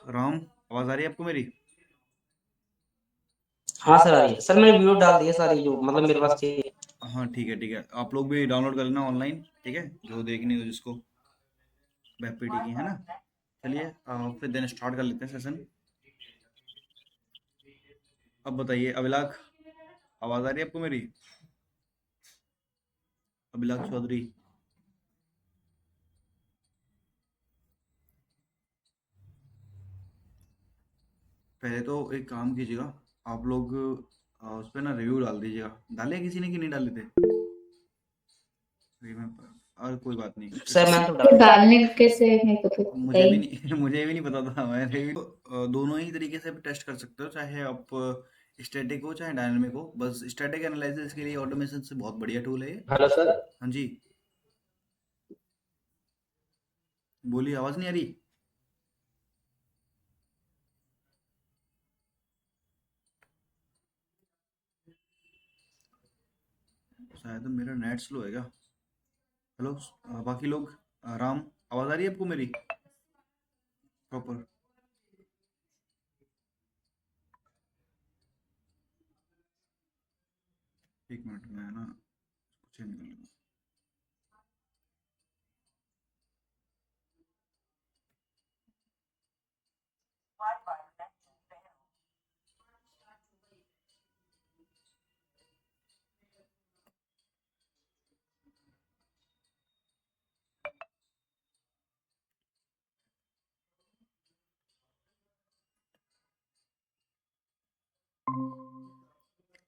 राम, आवाज आ रही है आपको मेरी? हाँ सर, आ रही है सर। मैंने वीडियो डाल दिया सारी जो मतलब मेरे पास थी। हाँ ठीक है ठीक है, आप लोग भी डाउनलोड कर लेना ऑनलाइन, ठीक है, जो देखनी हो जिसको, वेब पीटी की है ना। चलिए फिर देन स्टार्ट कर लेते हैं सेशन। अब बताइए अभिलाख, आवाज आ रही है आपको मेरी? अभिलाख चौधरी। पहले तो एक काम कीजिएगा, आप लोग उस पर ना रिव्यू डाल दीजिएगा। डाले किसी ने कि नहीं डाले थे? अभी मैं, और कोई बात नहीं सर इस, मैंने तो तो डाल दिया। डालने कैसे मेरे को तो पता मुझे ही भी नहीं। नहीं मुझे भी नहीं पता था। मैं रिव्यू दोनों ही तरीके से टेस्ट कर सकते हो, चाहे आप स्टैटिक हो चाहे डायनामिक हो। बस स्टैटिक एनालिसिस के लिए ऑटोमेशन से बहुत बढ़िया टूल है ये। Hello sir. हाँ जी, बोलिए, आवाज़ नहीं आ रही? शायद मेरा नेट स्लो है क्या? हेलो, बाकी लोग, राम, आवाज़ आ रही है आपको मेरी प्रॉपर? एक मिनट में है ना, कुछ निकल लूँगा।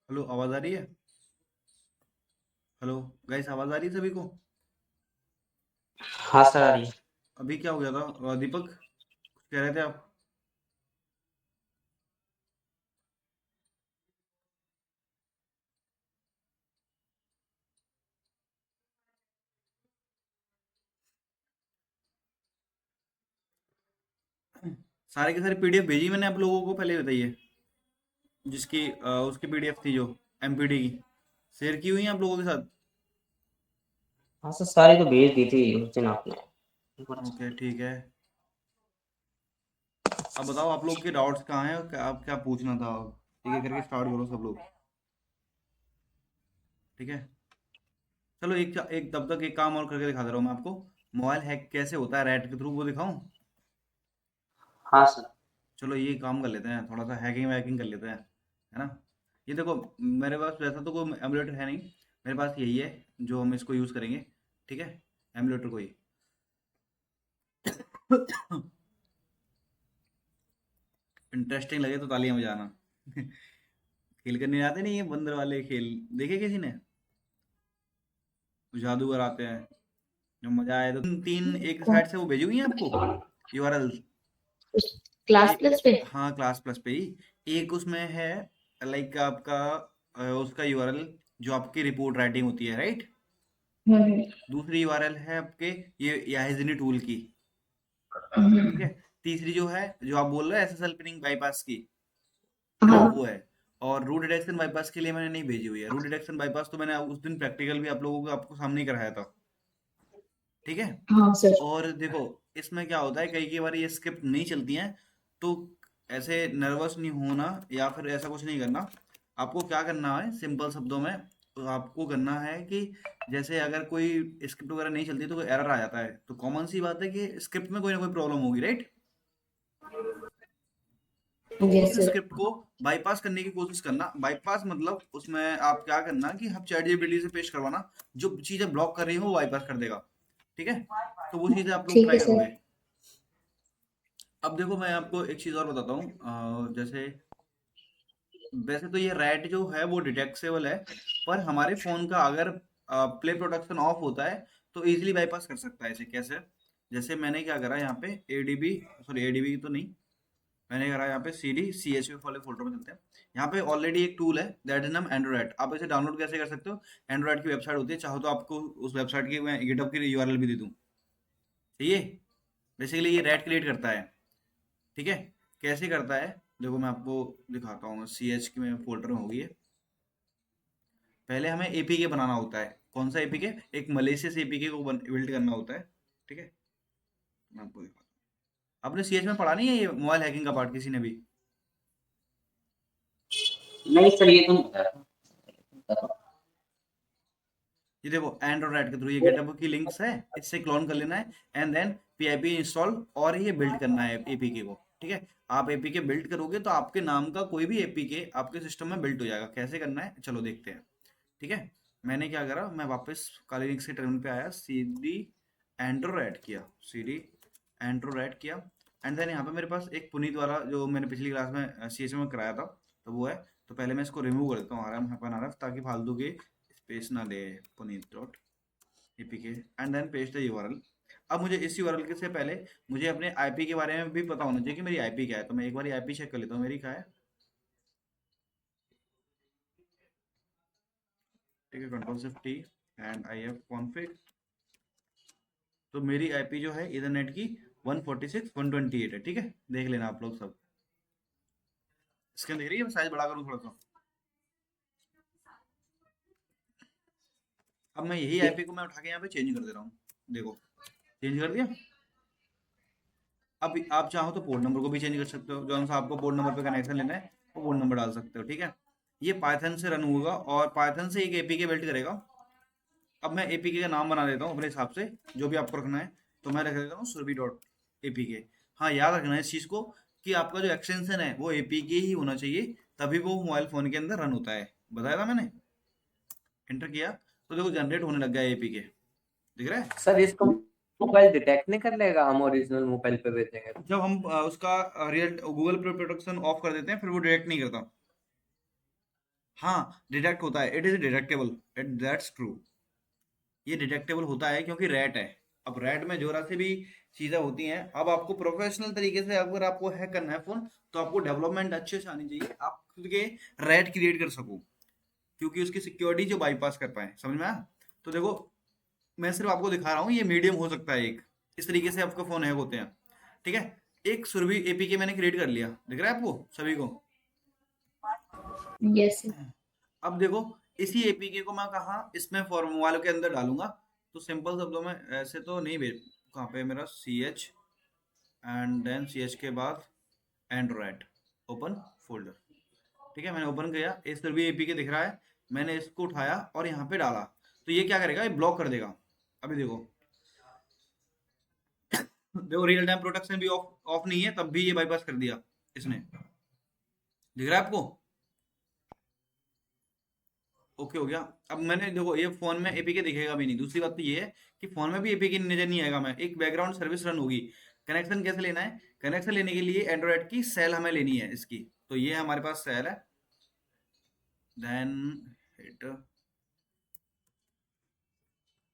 हेलो, आवाज़ आ रही है? हेलो गाइस, आवाज़ आ रही है सभी को? हाँ सर, आ रही है। अभी क्या हो गया था? दीपक, कुछ कह रहे थे आप? सारे के सारे पीडीएफ भेजी मैंने आप लोगों को, पहले बताइए। जिसकी उसकी पीडीएफ थी जो एमपीडी की, शेयर की हुई है आप लोगों के साथ? हाँ सर, सारी तो भेज दी थी उस दिन आपने। ओके ठीक है। अब बताओ आप लोग के डाउट्स कहाँ हैं, और आप क्या पूछना था? ठीक है, करके स्टार्ट करो सब लोग, ठीक है। चलो एक एक तब तक एक काम और करके दिखा दे रहा हूँ मैं आपको। मोबाइल हैक कैसे होता है रैट के थ्रू, वो दिखाऊं? हाँ सर। चलो ये काम कर लेते हैं, थोड़ा सा हैकिंग वैकिंग कर लेते हैं, है ना। ये देखो, मेरे पास वैसा तो कोई एमुलेटर है नहीं, मेरे पास यही है जो हम इसको यूज़ करेंगे, ठीक है, एमुलेटर को ही। इंटरेस्टिंग लगे तो तालियां बजाना। खेल करने आते नहीं, ये बंदर वाले खेल देखे किसी ने? जादूगर आते हैं, जो मजा आए तो तीन एक कौन? साइड से वो भेजी हुई है आपको यूआरएल। क्लास प्लस पे? हाँ, क्लास प्लस पे ही एक उसमें है, लाइक आपका उसका यूआरएल जो आपकी रिपोर्ट राइटिंग होती है, राइट। हम्म। दूसरी यूआरएल है आपके ये याहिजनी टूल की, ठीक है। हम्म। तीसरी जो है, जो आप बोल रहे हैं एसएसएल पिनिंग बाईपास की, है ना, वो हाँ। है। और रूट डिटेक्शन बाईपास के लिए मैंने नहीं भेजी हुई है। रूट डिटेक्शन बाईपास तो मैंने उस दिन प्रैक्टिकल भी आप लोगों को आपको सामने ही कराया था, ठीक है। हाँ सर। और देखो, इसमें क्या होता है, कई कई बार ये स्क्रिप्ट नहीं चलती हैं, तो ऐसे नर्वस नहीं होना या फिर ऐसा कुछ नहीं करना। आपको क्या करना है सिंपल शब्दों में, तो आपको करना है कि जैसे अगर कोई स्क्रिप्ट वगैरह नहीं चलती तो कोई एरर आ जाता है, तो कॉमन सी बात है कि स्क्रिप्ट में कोई ना कोई प्रॉब्लम होगी, राइट। तो उस यस सर। स्क्रिप्ट को बाईपास करने की कोशिश करना। बाईपास मतलब उसमें आप क्या करना कि आप चैट जीपीटी से पेश करवाना, जो चीजें ब्लॉक कर रही हो वो बाईपास कर देगा, ठीक है। तो वो चीजें आप लोग ठीक है ट्राई सर। करोगे। अब देखो मैं आपको एक चीज और बताता हूँ, जैसे वैसे तो ये रैट जो है वो डिटेक्टेबल है, पर हमारे फोन का अगर प्ले प्रोटेक्शन ऑफ होता है तो इजीली बाईपास कर सकता है। इसे कैसे? जैसे मैंने क्या करा यहाँ पे, एडीबी, सॉरी एडीबी तो नहीं, मैंने करा यहाँ पे सी डी सी एच वाले फोल्डर में चलते हैं। यहाँ पे ऑलरेडी एक टूल है, दैट इज नाम एंड्रॉइड। आप इसे डाउनलोड कैसे कर सकते हो? एंड्रॉइड की वेबसाइट होती है, चाहो तो आपको उस वेबसाइट की मैं गिटहब की यूआरएल भी दे दूँ, ठीक है। बेसिकली ये रैट क्रिएट करता है, ठीक है। कैसे करता है, देखो मैं आपको दिखाता हूँ। सी एच की में फोल्डर में होगी ये। पहले हमें एपीके बनाना होता है। कौन सा एपीके? एक मलेशियस एपीके को बिल्ड करना होता है, ठीक है। मैं आपको दिखाता हूँ। आपने सीएच में पढ़ा नहीं है ये मोबाइल हैकिंग का पार्ट किसी ने भी? नहीं सर, ये तो नहीं पता था। ये देखो एंड्रॉइड के थ्रू ये गेटअप की लिंक्स है, इससे क्लोन कर लेना है एंड देन पीआईपी इंस्टॉल और ये बिल्ड करना है एपीके को। ठीक है, आप एपीके बिल्ड करोगे तो आपके नाम का कोई भी एपीके आपके सिस्टम में बिल्ड हो जाएगा। कैसे करना है चलो देखते हैं। ठीक है, मैंने क्या करा, मैं वापस काली लिंक से टर्मिनल पे आया, सीडी एंड्रॉइड किया, सीडी एंड्रॉइड किया एंड देन यहाँ पे मेरे पास एक पुनीत वाला जो मैंने पिछली क्लास में सीएच में कराया था तो वो है। तो पहले मैं इसको रिमूव कर देता हूँ आराम अपन आरफ, ताकि फालतू के स्पेस ना दे Puneet dot APK and then paste the URL. अब मुझे इस यूआरएल के से पहले मुझे अपने आईपी के बारे में भी पता होना चाहिए कि मेरी आईपी क्या है। तो मैं एक बार आईपी चेक कर लेता हूँ मेरी क्या है। ठीक है, control shift T and I F config. तो मेरी आईपी जो है इथरनेट की 146.128 है। ठीक है, देख लेना आप लोग सब। स्क्रीन दिख रही है? मैं साइज बड़ा करूँ थोड़ा सा। अब मैं यही आईपी को मैं उठा के यहाँ पे चेंज कर दे रहा हूँ। देखो चेंज कर दिया। अब आप चाहो तो पोर्ट नंबर को भी चेंज कर सकते हो, जो सा आपको पोर्ट नंबर पे कनेक्शन लेना है वो पोर्ट नंबर डाल सकते हो। ठीक है, ये पाइथन से रन होगा और पाइथन से एक एपीके बिल्ड करेगा। अब मैं एपीके का नाम बना देता हूँ अपने हिसाब से, जो भी आपको रखना है। तो मैं रख देता हूँ सुरभि डॉट एपीके। हाँ, याद रखना है इस चीज़ को कि आपका जो एक्सटेंशन है वो एपीके ही होना चाहिए, तभी वो मोबाइल फोन के अंदर रन होता है। बताया था मैंने। एंटर किया तो देखो जनरेट होने लग गया एपीके, दिख रहा है? सर इसको मोबाइल डिटेक्ट नहीं कर लेगा हम ओरिजिनल मोबाइल पे भेजेंगे तो? जब हम उसका रियल गूगल प्रोटेक्शन ऑफ कर देते हैं फिर वो डिटेक्ट नहीं करता। हाँ, डिटेक्ट होता है, it is detectable, that's true. ये डिटेक्टेबल होता है क्योंकि रैट है। अब रैट में जो से भी चीजें होती हैं। अब आपको प्रोफेशनल तरीके से अगर आपको हैक करना है फोन, तो आपको डेवलपमेंट अच्छे से आनी चाहिए, आप खुद के रैट क्रिएट कर सको, क्योंकि उसकी सिक्योरिटी जो बाईपास कर पाए। समझ में आया? तो देखो मैं सिर्फ आपको दिखा रहा हूँ, ये मीडियम हो सकता है एक, इस तरीके से आपका फोन हैक होते हैं। ठीक है, एक सुरभि एपीके मैंने क्रिएट कर लिया, दिख रहा है आपको सभी को? यस अब देखो इसी एपीके को मैं कहाँ इसमें फॉर्मूला के अंदर डालूंगा। तो सिंपल शब्दों में ऐसे तो नहीं भेज, कहाँ पे मेरा C H and then C H के बाद एंड्रॉइड ओपन फोल्डर। ठीक है, मैंने ओपन किया, इस तरह भी एपीके दिख रहा है। मैंने इसको उठाया और यहाँ पे डाला, तो ये क्या करेगा, ये ब्लॉक कर देगा। अभी देखो देखो रियल टाइम प्रोटेक्शन भी ऑफ ऑफ नहीं है, तब भी ये बाईपास कर दिया इसने। दिख रहा है आपको? ओके हो गया। अब मैंने देखो ये फोन में एपीके दिखेगा भी नहीं। दूसरी बात तो ये है कि फोन में भी एपीके नजर नहीं आएगा। मैं एक बैकग्राउंड सर्विस रन होगी। कनेक्शन कैसे लेना है? कनेक्शन लेने के लिए एंड्रॉइड की सेल हमें लेनी है इसकी। तो ये हमारे पास सेल है, देन हिट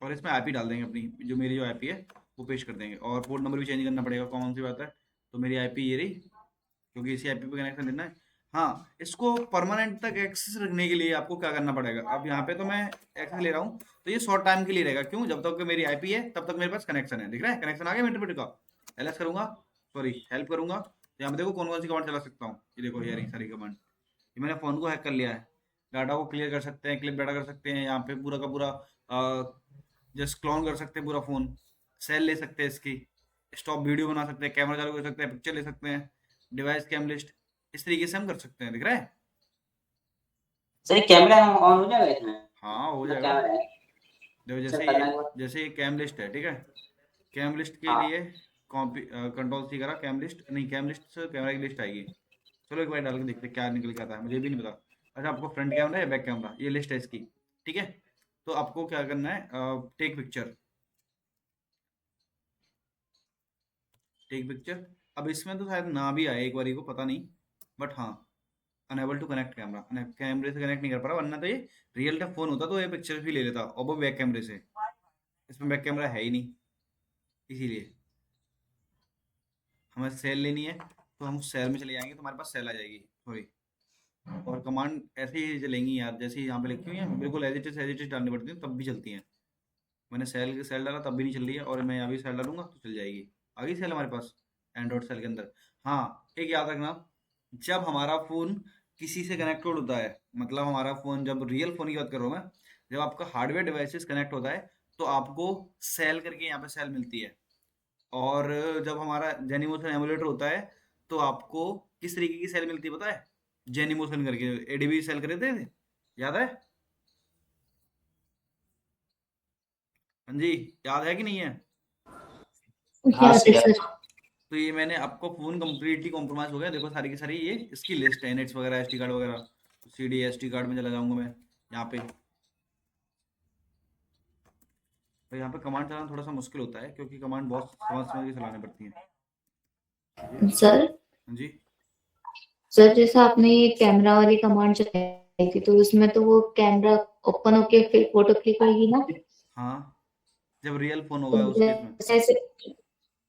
और इसमें आईपी डाल देंगे अपनी, जो मेरी जो आईपी है वो पेश कर देंगे। और पोर्ट नंबर भी चेंज करना पड़ेगा, कौन सी बात है। तो मेरी आईपी ये रही, क्योंकि इसी आईपी पे कनेक्शन लेना है। हाँ, इसको परमानेंट तक एक्सेस रखने के लिए आपको क्या करना पड़ेगा। अब यहाँ पे तो मैं एक्सेस ले रहा हूँ, तो ये शॉर्ट टाइम के लिए रहेगा। क्यों? जब तक मेरी आईपी है तब तक मेरे पास कनेक्शन है। दिख रहा है कनेक्शन आ गया इंटरप्रेट का। एलएस करूंगा, सॉरी हेल्प करूंगा, तो यहाँ पे देखो कौन कौन सी कमांड चला सकता हूँ। ये देखो ये रही सारी कमांड। ये मैंने फोन को हैक कर लिया है। डाटा को क्लियर कर सकते हैं, क्लिप डाटा कर सकते हैं, यहाँ पे पूरा का पूरा जस्ट क्लोन कर सकते हैं पूरा फोन। सेल ले सकते हैं इसकी, स्टॉप वीडियो बना सकते हैं, कैमरा चालू कर सकते हैं, पिक्चर ले सकते हैं, डिवाइस कैम लिस्ट, इस तरीके से हम कर सकते हैं। दिख रहा है? सर कैमरा ऑन हो जाएगा इसमें? हाँ हो जाएगा। कैमरा है देखो सर, जैसे करना ये है what? जैसे ये कैम लिस्ट है, ठीक है। कैम लिस्ट के हाँ लिए कॉपी कंट्रोल सी करा, कैम लिस्ट नहीं, कैम लिस्ट से कैमरा की लिस्ट आएगी। चलो एक बार डाल के देखते हैं क्या निकल के आता है, मुझे भी नहीं पता। अच्छा, आपको फ्रंट कैमरा या बैक कैमरा, ये लिस्ट है इसकी। ठीक है, तो आपको क्या करना है, टेक पिक्चर, टेक पिक्चर। अब इसमें तो शायद ना भी आए एक बारी को, पता नहीं, बट हाँ अनेबल टू कनेक्ट कैमरा, कैमरे से कनेक्ट नहीं कर पा रहा। वरना तो ये रियल टाइम फोन होता तो ये पिक्चर भी ले लेता, और वो बैक कैमरे से। इसमें बैक कैमरा है ही नहीं, इसीलिए हमें सेल लेनी है। तो हम सेल में चले जाएंगे तो हमारे पास सेल आ जाएगी, सॉरी। और कमांड ऐसे ही चलेंगी यार, जैसे ही यहाँ पे लिखी हुई है बिल्कुल एज इट इज डालनी पड़ती है, तब भी चलती हैं। मैंने सेल डाला तब भी नहीं चल रही है, और मैं यहाँ भी सेल डालूंगा तो चल जाएगी। आ गई सेल हमारे पास एंड्रॉइड सेल के अंदर। हाँ, एक याद रखना, जब हमारा फोन किसी से कनेक्टेड होता है, मतलब हमारा फोन, जब रियल फोन की बात कर रहा हूँ मैं, जब आपका हार्डवेयर डिवाइसेस कनेक्ट होता है तो आपको सेल करके यहाँ पे सेल मिलती है। और जब हमारा जेनीमोशन एमुलेटर होता है तो आपको किस तरीके की सेल मिलती है पता है? जेनीमोशन करके एडीबी सेल करे थे, याद है? हाँ जी, याद है कि नहीं है? हाँ याद है सर। सर। तो ये मैंने आपको फोन कंप्लीटली कॉम्प्रोमाइज हो गया, देखो सारी की सारी ये इसकी लिस्ट है, नेट्स वगैरह, एसडी कार्ड वगैरह, सीडी एसडी कार्ड में चला जाऊंगा मैं यहाँ पे। तो यहाँ पे कमांड चलाना थोड़ा सा मुश्किल होता है क्योंकि कमांड बहुत समझ समझ के चलानी पड़ती है। सर हाँ जी। सर जैसा आपने ये कैमरा वाली कमांड चलाई थी, तो उसमें तो वो कैमरा ओपन होके फिर फोटो क्लिक होगी ना? हाँ, जब रियल फोन तो होगा उस केस में। जैसे,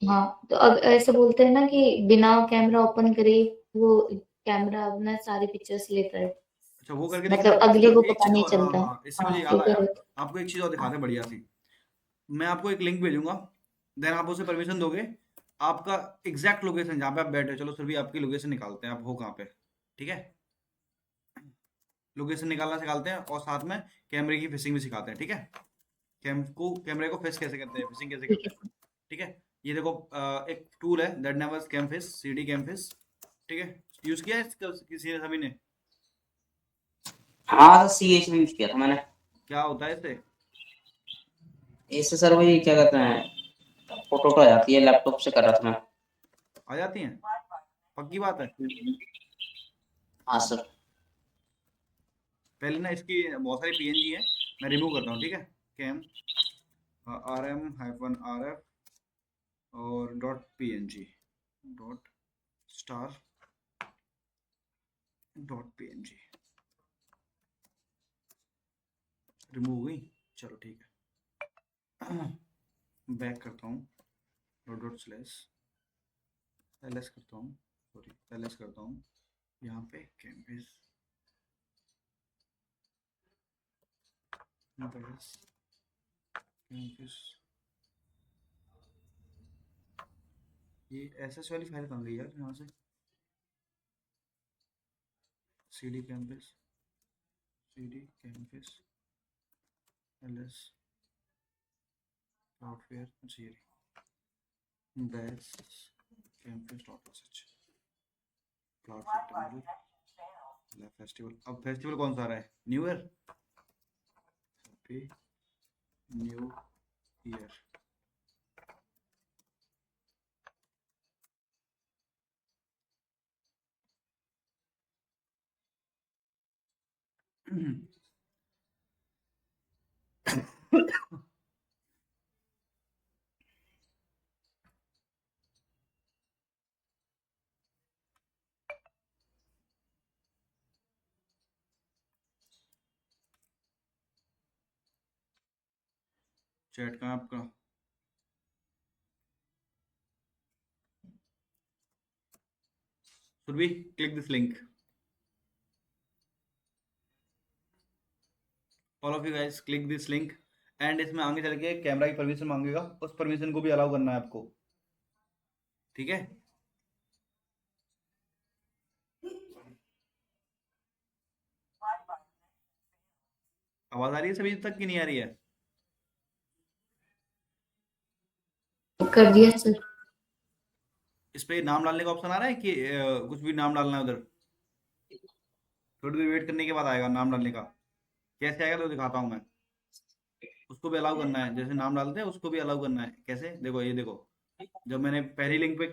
हाँ, तो अब ऐसे बोलते हैं ना कि बिना कैमरा ओपन करे वो कैमरा अपना सारी पिक्चर्स लेता है, अच्छा, वो करके देखना मतलब है। अगले चलो को एक पता चीज नहीं और, हाँ चलता है। हाँ, इससे हाँ मुझे याद ठीक आया, है। आपको एक चीज और दिखाते हैं बढ़िया सी। मैं आपको एक लिंक भेजूंगा, देन आप उसे परमिशन दोगे, आपका एग्जैक्ट लोकेशन जहाँ पे आप बैठे हो, चलो फिर भी आपकी लोकेशन निकालते हैं, आप हो कहाँ पे, ठीक है? लोकेशन निकालना सिखाते हैं और साथ में कैमरे की फिशिंग भी सिखाते हैं, ठीक है? कैमरे को फिश कैसे करते हैं, फिशिंग कैसे ठीक करते हैं, है। ठीक है? ये देखो, एक टूल है दैट नेम इज कैमफिश, सीडी कैमफिश, ठीक है? यूज किया है इसका किसी ने, सभी ने? हाँ सीएच में यूज किया था मैंने। क्या होता है इससे? इससे सर वही क्या कहते हैं, फोटो तो आ जाती है, लैपटॉप से कर रहा था मैं। आ जाती हैं? पक्की बात है? हाँ सर। पहले ना इसकी बहुत सारी पीएनजी है, मैं रिमूव करता हूँ, ठीक है? कैम RM-RF और .png .star .png रिमूव हुई, चलो ठीक है। बैक करता हूँ, ./ls करता हूँ, सॉरी ls करता हूँ, यहाँ पे कैम्पस कैम्पस, ये एसएस वाली फाइल कहाँ गई यार यहाँ से? cd campus ls software bash campus.sh cloud temple festival. अब फेस्टिवल कौन सा आ रहा है? New year, happy new year. Chat कहाँ है आपका? Surabhi, click this link, all of you guys click this link. And इसमें आगे चल के कैमरा की परमिशन मांगेगा, उस परमिशन को भी अलाउ करना है आपको, ठीक है? आवाज आ रही है सभी तक की नहीं आ रही है? कर दिया सर। इस पे नाम डालने का ऑप्शन आ रहा है कि कुछ भी नाम डालना है उधर? थोड़ी देर वेट करने के बाद आएगा नाम डालने का। कैसे आएगा तो दिखाता हूँ मैं। उसको भी अलाउ करना है, जैसे नाम डालते हैं उसको भी अलाउ करना है। कैसे? देखो, ये देखो, जब मैंने पहली लिंक पे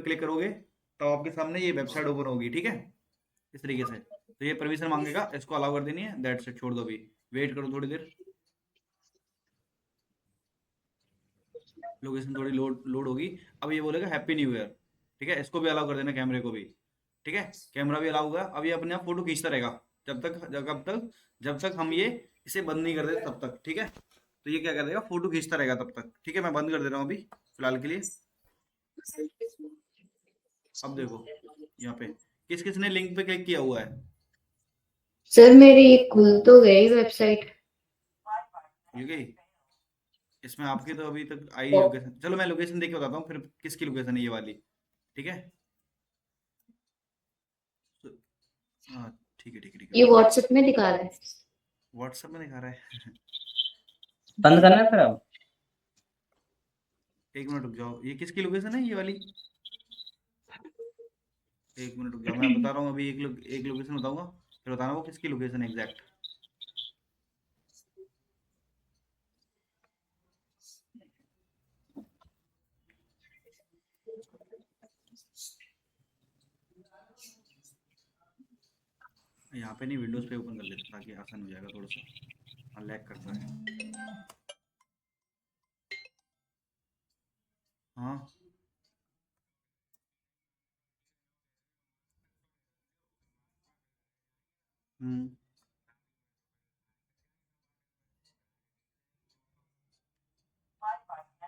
क्लिक करोगे तो आपके सामने ये वेबसाइट ओपन होगी, ठीक है? इस तरीके से। तो ये परमिशन मांगेगा, इसको अलाउ कर देनी है, दैट्स इट, छोड़ दो, अभी वेट करो थोड़ी देर। लोकेशन थोड़ी लोड लोड होगी। अब ये बोलेगा हैप्पी न्यू ईयर, ठीक है? इसको भी अलाउ कर देना, कैमरे को भी, ठीक है? कैमरा भी अलाउ होगा। अब ये अपने आप फोटो खींचता रहेगा जब तक हम ये इसे बंद नहीं कर देते तब तक, ठीक है? तो ये क्या कर देगा, फोटो खींचता रहेगा तब तक, ठीक है? मैं बंद कर दे रहा हूँ अभी फिलहाल के लिए। अब देखो यहाँ पे किस किस ने लिंक पे क्लिक किया हुआ है? सर मेरी ये खुल तो गई वेबसाइट। ये गई? इसमें आपकी तो अभी तक आई लोकेशन। चलो मैं लोकेशन देख के बताता हूँ फिर किसकी लोकेशन है ये वाली, ठीक है? तो हाँ, ठीक है ठीक है ठीक ये है। व्हाट्सएप में दिखा रहा है। व्हाट्सएप में दिखा रहा है। बंद करना है फिर अब। एक मिनट रुक जाओ, ये किसकी लोकेशन है ये वाली? एक मिनट रुक जाओ, मैं बता रहा हूँ अभी। एक लोकेशन बताऊंगा, फिर बताना वो किसकी लोकेशन है एग्जैक्ट। यहाँ पे नहीं, विंडोज पे ओपन कर लेते ताकि आसान हो जाएगा थोड़ा सा, लैग करता है। हाँ हम्म,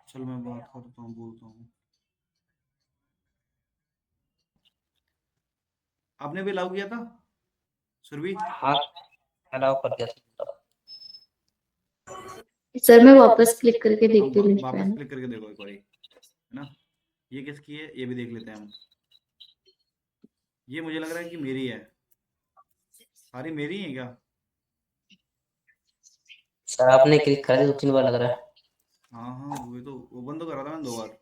चलो मैं बात करता हूँ, बोलता हूँ। आपने भी अलाउ किया था सुरभि? हाँ अलाउ कर दिया था। सर मैं वापस क्लिक करके हम देखती हूँ लिंक पे, है वापस ना? क्लिक करके देखो एक बारी, है ना? ये किसकी है ये भी देख लेते हैं हम। ये मुझे लग रहा है कि मेरी है, सारी मेरी है क्या? सर आपने क्लिक कर दिया 2-3 बार लग रहा है। हाँ हाँ, वो तो ओपन तो करा था मैंने 2 बार।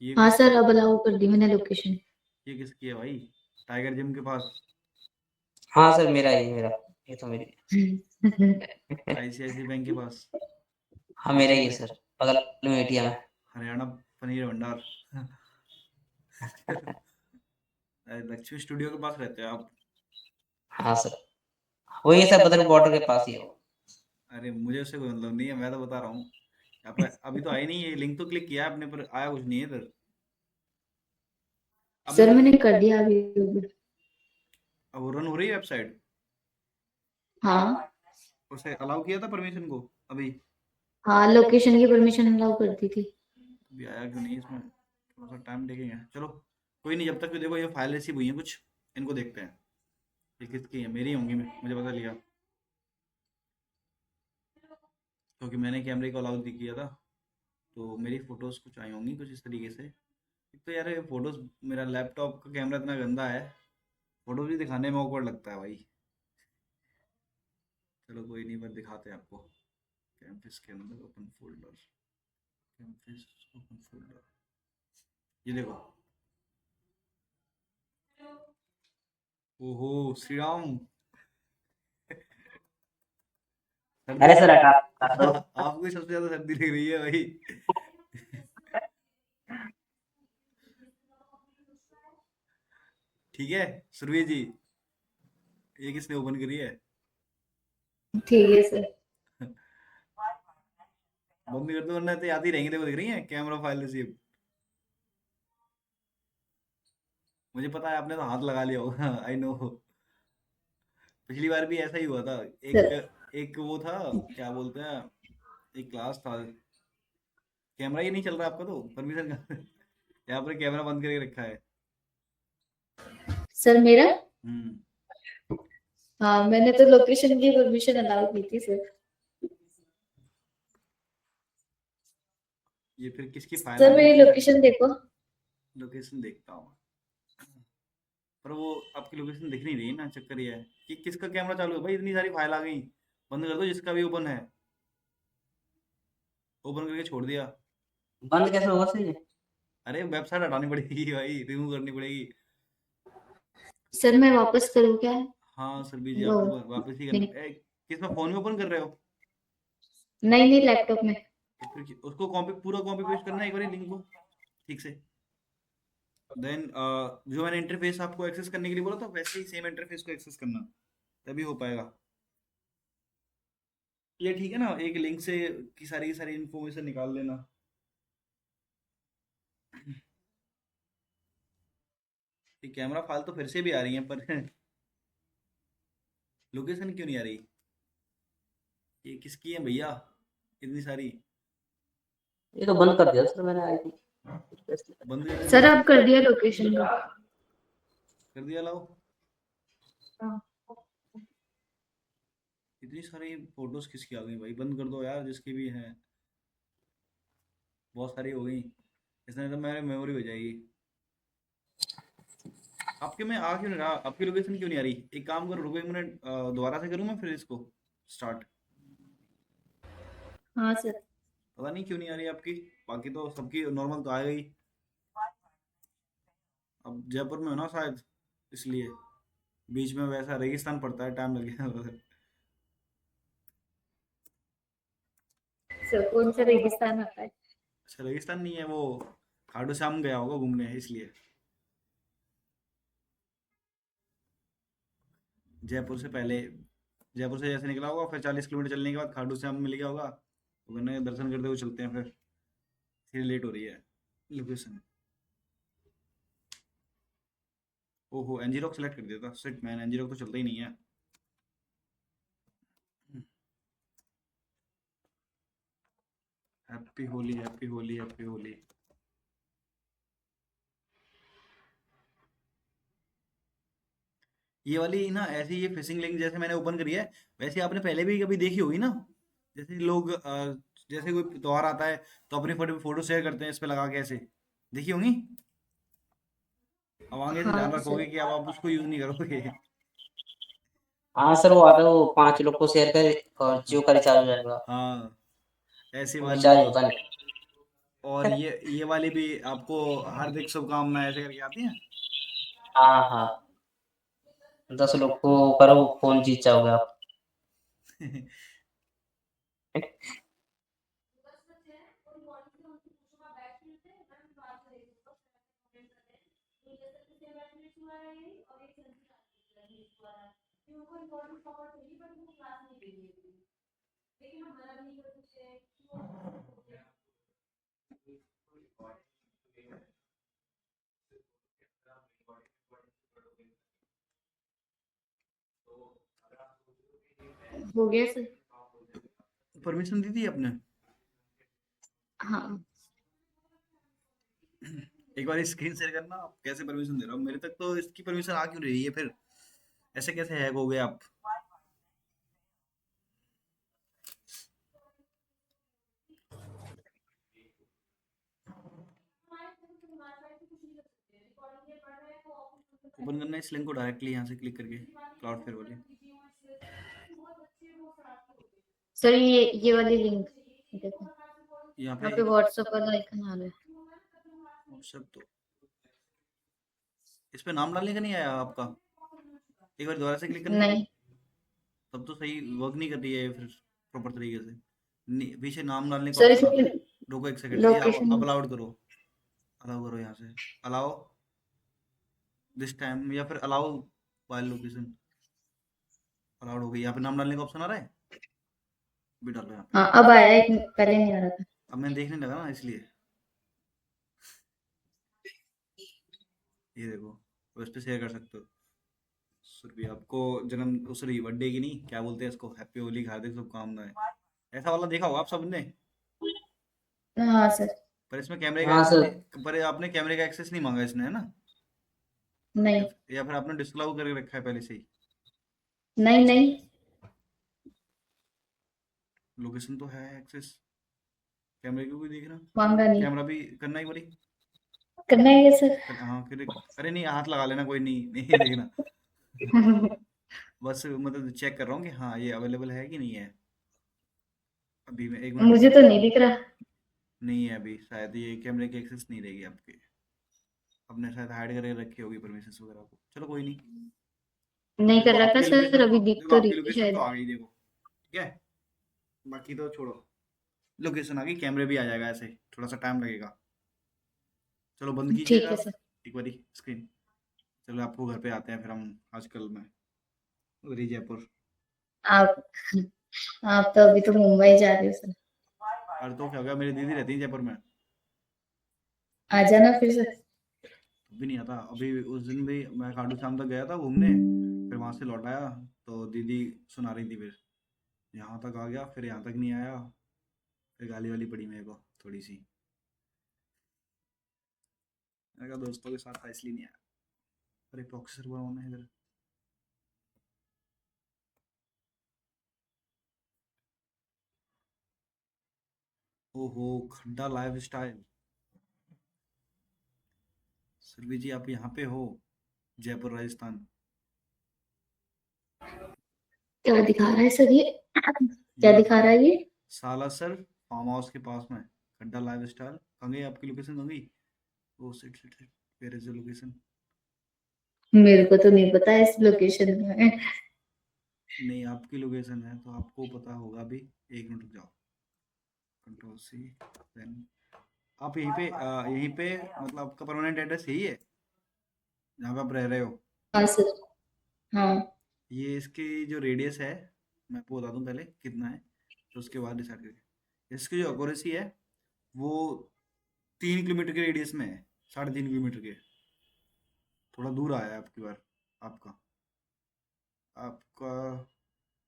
ये हाँ किसकी? सर, अब अलाउ कर दी मैंने लोकेशन। ये किसकी है भाई? टाइगर जिम के पास, हाँ सर मेरा ही मेरा, ये तो मेरी। आईसीआईसी बैंक के पास, हाँ मेरा ही है सर, बगल में एटीएम है। हरियाणा पनीर भंडार। लक्ष्मी स्टूडियो के पास रहते हैं आप? हाँ सर वही है सर, बदर बॉर्डर के पास ही है वो। अरे मुझे उससे कोई मतलब नहीं है, मैं तो बता रहा हूँ। यहाँ पे अभी तो आई नहीं है, लिंक तो क्लिक किया है आपने पर आया कुछ नहीं है इधर। अब सर देखो, मैंने कर दिया अभी। अब वो रन हो रही है वेबसाइट। हाँ उसे अलाउ किया था परमिशन को अभी? हाँ, लोकेशन की परमिशन अलाउ कर दी थी। अभी आया क्यों नहीं इसमें, थोड़ा सा टाइम लगेगा। चलो कोई नहीं, जब तक कि देखो ये फाइल रिसीव हुई है कुछ, इनको देखते हैं। ये किसकी है? मेरी होंगी, मुझे पता लिया, क्योंकि मैंने कैमरे को अलाउ किया था। तो मेरी फोटोज कुछ आई होंगी कुछ इस तरीके से। एक तो यार ये फोटोज, मेरा लैपटॉप का कैमरा इतना गंदा है, फोटोज भी दिखाने में awkward लगता है भाई। चलो कोई नहीं, पर दिखाते हैं आपको। कैमफिश के अंदर ओपन फोल्डर, कैमफिश ओपन फोल्डर, ये देखो। ओहो श्री राम। सर्दी अरे लग सर हटा हटा दो। आपको ही सबसे ज्यादा सर्दी लग रही है भाई। ठीक है सुरभि जी, ये किसने ओपन करी है? ठीक है सर। बंद कर दो वरना तो याद ही रहेंगे। देखो दिख रही है कैमरा फाइल रिसीव। मुझे पता है आपने तो हाथ लगा लिया होगा, आई नो। पिछली बार भी ऐसा ही हुआ था। एक सर एक वो था, क्या बोलते हैं, एक क्लास था, कैमरा ही नहीं चल रहा आपका तो परमिशन का। यहाँ पर कैमरा बंद करके रखा है। सर मेरा, हम्म, हाँ मैंने तो लोकेशन की परमिशन अलाउ की थी सर। ये फिर किसकी फाइल आ सर गई मेरी इतनी सारी? लोकेशन देखो। लोकेशन देखता हूँ, पर वो आपकी लोकेशन दिख नहीं रही ना, चक्कर ये है कि किसका कैमरा चालू है भाई। इतनी सारी फाइल आ गई, बंद कर दो जिसका भी ओपन है। ओपन करके छोड़ दिया। बंद कैसे होगा सर ये? अरे वेबसाइट हटानी पड़ेगी भाई, रिमूव करनी पड़ेगी। सर मैं वापस करूँ क्या? हाँ सुरभि जी, वो आपको वापस ही नहीं करना किस में, फोन में ओपन कर रहे हो? नहीं नहीं, लैपटॉप में। तो फिर उसको कॉपी, पूरा कॉपी पेस्ट करना है एक बार लिंक को ठीक से। देन जो मैंने इंटरफेस आपको एक्सेस करने के लिए बोला था, वैसे ही सेम इंटरफेस को एक्सेस करना, तभी हो पाएगा। ये ठीक है ना, एक लिंक से की सारी इन्फॉर्मेशन निकाल लेना। ये कैमरा फाइल तो फिर से भी आ रही है, पर लोकेशन क्यों नहीं आ रही? ये किसकी है भैया इतनी सारी? ये तो बंद कर दिया सर मैंने आई थिंक। बंद करके सर दिया? अब कर दिया लोकेशन का। कर दिया लाओ। हाँ। इतनी सारी फोटोज किसकी आ गई भाई, बंद कर दो यार जिसकी भी है। बहुत सारी हो गई, इसने तो मेरी मेमोरी हो जाएगी। आपके में आ क्यों नहीं रहा, आपकी लोकेशन क्यों नहीं आ रही? एक काम करो, रुको 1 मिनट, दोबारा से करूँ मैं फिर इसको स्टार्ट। हाँ सर। पता नहीं क्यों नहीं आ रही आपकी। बाकी तो सबकी नॉर्मल तो आ गई। अब जयपुर में हो ना शायद, इसलिए बीच में वैसा रेगिस्तान पड़ता है, टाइम लगेगा उधर। सर कौन सा रेगिस्तान आता है? अच्छा, रेगिस्तान नहीं है वो, खाटू श्याम गया होगा घूमने इसलिए। जयपुर से पहले, जयपुर से जैसे निकला होगा, फिर 40 किलोमीटर चलने के बाद खाटू श्याम मिल गया होगा, तो मैंने दर्शन करते हुए चलते हैं, फिर लेट हो रही है लोकेशन। ओहो, एनजी रॉक सेलेक्ट कर दिया था, सिट मैन, एनजी रॉक तो चलता ही नहीं है। Happy Holi, happy Holi, happy Holi. ये वाली ना ऐसी, ये फिशिंग लिंक जैसे मैंने ओपन करी है, वैसे आपने पहले भी कभी देखी होगी ना। जैसे लोग जैसे कोई त्योहार आता है तो अपनी फोटो शेयर करते हैं इस पे लगा के, ऐसे देखी होंगी। अब आगे से ध्यान हाँ रखोगे सर। कि अब आप उसको यूज नहीं करोगे। हाँ सर, वो आता है, वो 5 लोग को शेयर करे और जियो का रिचार्ज हो जाएगा। हाँ, ऐसी वो वाली। रिचार्ज होता नहीं। और ये वाली भी आपको हार्दिक शुभकामनाएं ऐसे करके आती हैं। हाँ हाँ, 10 लोग को करो, फोन जीत जाओगे आप। हो गया सर। परमिशन दी थी आपने? हाँ एक बार स्क्रीन शेयर करना, आप कैसे परमिशन दे रहे हो, मेरे तक तो इसकी परमिशन आ क्यों रही है फिर, ऐसे कैसे हैक हो गए आप? ओपन करना है इस लिंक को डायरेक्टली यहाँ से क्लिक करके, क्लाउड फेयर वाली। सर, ये वाली लिंक देखो, यहाँ यहाँ पे पे व्हाट्सएप वाला आइकन आ रहा है। व्हाट्सएप तो, इस पे नाम डालने का नहीं आया आपका? एक बार दोबारा से क्लिक करना। नहीं तब तो सही वर्क नहीं कर रही है फिर प्रॉपर तरीके से। पीछे नाम डालने का सर, ऑप्शन आता इसमें है। रुको एक सेकंड, ये लोकेशन। अब अलाउड करो, अलाउ करो यहाँ से, अलाउ दिस टाइम, या फिर अलाउ वाइल लोकेशन। अलाउड हो गई, यहाँ पे नाम डालने का ऑप्शन आ रहा है, भी डालो यहाँ पे। हाँ अब आया, एक पहले नहीं आ रहा था। अब मैं देखने लगा ना इसलिए। ये देखो, तो इस पे शेयर कर सकते हो। सुरभि, आपको जन्म, सॉरी बर्थडे की नहीं, क्या बोलते हैं इसको, हैप्पी होली की हार्दिक शुभकामनाएं। ऐसा वाला देखा होगा आप सबने। हाँ सर। पर इसमें कैमरे का हाँ एक्सेस सर। नहीं, पर आपने कैमरे का एक्सेस नहीं मांगा इसने, है ना? नहीं या फिर आपने डिसअलाउ करके रखा है पहले से ही? नहीं नहीं, लोकेशन तो है एक्सेस, कैमरे को भी देखना। मांगा नहीं। कैमरा भी करना ही पड़ी। करना ही है सर। हाँ फिर, अरे नहीं, हाथ लगा लेना, कोई नहीं, नहीं देखना। बस मतलब चेक कर रहा हूँ कि हाँ ये अवेलेबल है कि नहीं है। अभी मैं 1 मिनट मुझे रुको। तो नहीं दिख रहा। नहीं है अभी, शायद ये कैमरे की एक्सेस नहीं रहेगी आपके, अपने शायद हाइड करके रखी होगी परमिशन वगैरह को। चलो कोई नहीं। नहीं देखो कर रखा आपकी सर, लोकेशन अभी तो, दिख देखो तो आपकी रही थी लोकेशन तो शायद। आ गई, देखो ठीक है। बाकी तो छोड़ो, लोकेशन आ गई, कैमरे भी आ जाएगा, ऐसे थोड़ा सा टाइम लगेगा। चलो बंद ठीक कीजिएगा है आप सर। एक बारी स्क्रीन। चलो आपको घर पे आते हैं फिर हम, आजकल में उरी जयपुर। आप आप तो अभी तो मुंबई जा रहे हो सर। अरे तो क्या हो गया, मेरी दीदी रहती है जयपुर में। आ जाना फिर सर। भी नहीं आता अभी, उस दिन भी मैं खाटू श्याम तक गया था घूमने, फिर वहां से लौट आया, तो दीदी सुना रही थी, फिर यहाँ तक आ गया, फिर यहाँ तक नहीं आया, फिर गाली वाली पड़ी मेरे को थोड़ी सी। मैंने कहा दोस्तों के साथ था इसलिए नहीं आया। अरे प्रॉक्सी सर्वर ऑन है इधर। ओहो, खड्डा लाइफ स्टाइल। सुरभि जी आप यहाँ पे हो, जयपुर राजस्थान। क्या दिखा रहा है सर ये? क्या दिखा रहा है ये? सालासर फार्म हाउस के पास में खड्डा लाइफ स्टाइल। कहाँ गई आपकी लोकेशन, कहाँ गई? Oh shit shit shit, where is the location? मेरे को तो नहीं पता इस लोकेशन में। नहीं, आपकी लोकेशन है तो आपको पता होगा भी। एक मिनट रुक जाओ, कंट्रोल सी, देन आप यहीं पे मतलब आपका परमानेंट एड्रेस यही है जहाँ पे आप रह रहे हो? हाँ सर। हाँ ये इसकी जो रेडियस है, मैं आपको बता दूं पहले कितना है, तो उसके बाद डिसाइड करेंगे। इसकी जो एक्यूरेसी है वो 3 किलोमीटर के रेडियस में है, 3.5 किलोमीटर के। थोड़ा दूर आया है आपकी बार। आपका आपका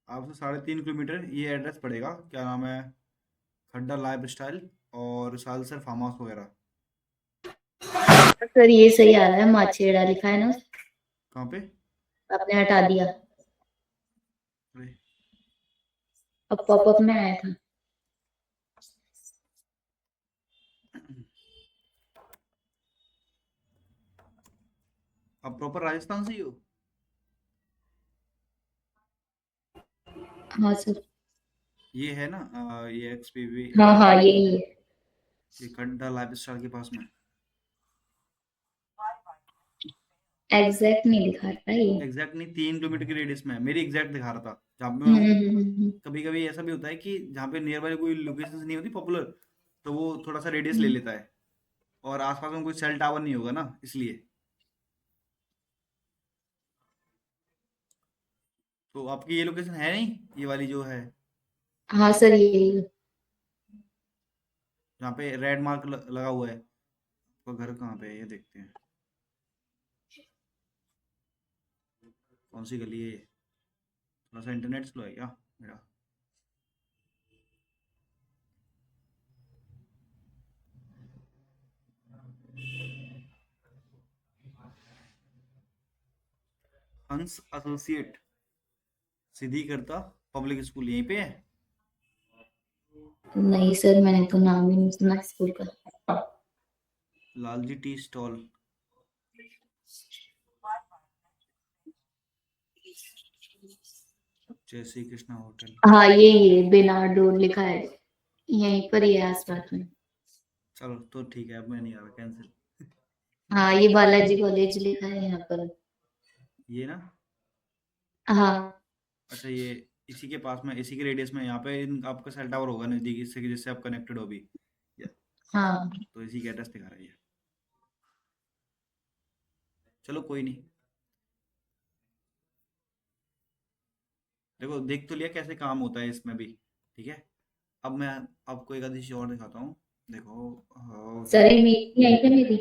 आपसे 3.5 किलोमीटर ये एड्रेस पड़ेगा, क्या नाम है, खड्डा लाइफ स्टाइल और सालसर फार्म हाउस वगैरह। सर, ये सही आ रहा है, माछेड़ा लिखा है ना, कहाँ पे? आपने हटा दिया। अरे अब पॉपअप में आया था। आप प्रॉपर राजस्थान से ही हो? हाँ सर। ये है ना ये XPV, हाँ हाँ, यही है। ये खड्डा लाइफ स्टाइल के पास में। एग्जैक्ट नहीं दिखा रहा ये। एग्जैक्ट नहीं, 3 किलोमीटर की रेडियस में है। मेरी एग्जैक्ट दिखा रहा था जहाँ पे मैं हम्म हूँ। हम्म, हम्म, हम्म, कभी कभी ऐसा भी होता है कि जहाँ पे नियर बाय कोई लोकेशन नहीं होती पॉपुलर, तो वो थोड़ा सा रेडियस ले हम्म। लेता है, और आसपास में कोई सेल टावर नहीं होगा ना, इसलिए। तो आपकी ये लोकेशन है नहीं, ये वाली जो है, हाँ सर, यही है। जहाँ पे रेड मार्क लगा हुआ है। आपका घर कहाँ पे है ये देखते हैं, कौन सी गली है ये? थोड़ा सा इंटरनेट स्लो है क्या मेरा? हंस एसोसिएट सीधी करता पब्लिक स्कूल यहीं पे है। नहीं सर, मैंने तो नाम ही नहीं सुना स्कूल का। लालजी टी स्टॉल, जय श्री कृष्णा होटल। हाँ, ये बेनाड रोड लिखा है, यहीं पर ही है आसपास में। चलो तो ठीक है, अब मैं नहीं आ रहा, कैंसिल। हाँ, ये बालाजी कॉलेज लिखा है यहाँ पर। ये ना, हाँ अच्छा ये इसी के पास में, इसी के रेडियस में यहाँ पे आपका सेल टावर होगा नजदीक, इससे जिससे आप कनेक्टेड हो भी। या- हाँ। तो इसी का एड्रेस दिखा रहा है ये। चलो कोई नहीं, देखो देख तो लिया कैसे काम होता है इसमें भी। ठीक है, अब मैं आपको एक आधी चीज और दिखाता हूँ। देखो सर, इमेज नहीं आई क्या मेरी?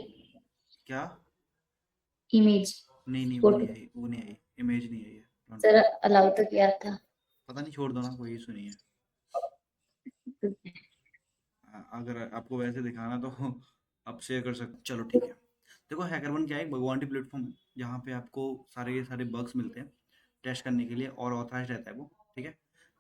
क्या? इमेज, नहीं नहीं, वो नहीं फोटो। आई, वो नहीं आई, इमेज नहीं आई है। Don't sir, worry। अलाउ तो किया था। पता नहीं, छोड़ दो ना, कोई इशू नहीं है। अगर आपको वैसे दिखाना तो आप शेयर कर सकते, चलो ठीक है। देखो हैकर वन क्या है, एक भगवान प्लेटफॉर्म है जहाँ पे आपको सारे के सारे बग्स मिलते हैं टेस्ट करने के लिए, और ऑथराइज रहता है वो। ठीक है,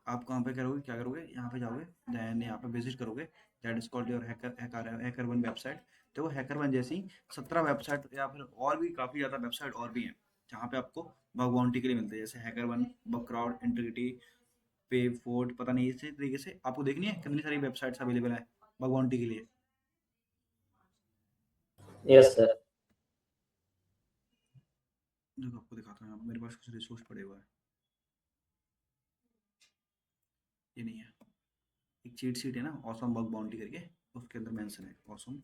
आप कहाँ पे करोगे, क्या करोगे, यहाँ पे जाओगे, देन यहाँ पे विजिट करोगे, that is called your hacker one website. तो हैकर वन जैसी 17 वेबसाइट या फिर और भी काफ़ी ज़्यादा वेबसाइट और भी हैं जहाँ पे आपको बग बाउंटी के लिए मिलते हैं, जैसे हैकर वन, बगक्राउड, इंटीग्रिटी, पे फोर्ट, पता नहीं, इसी तरीके से आपको देखनी है कितनी सारी वेबसाइट्स अवेलेबल है बग बाउंटी के लिए। Yes sir. देखो आपको दिखाता हूँ, यहाँ पे मेरे पास कुछ रिसोर्स पड़े हुआ है। ये नहीं है, एक चीट शीट है ना ऑसम बग बाउंटी करके, उसके अंदर मेंशन है ऑसम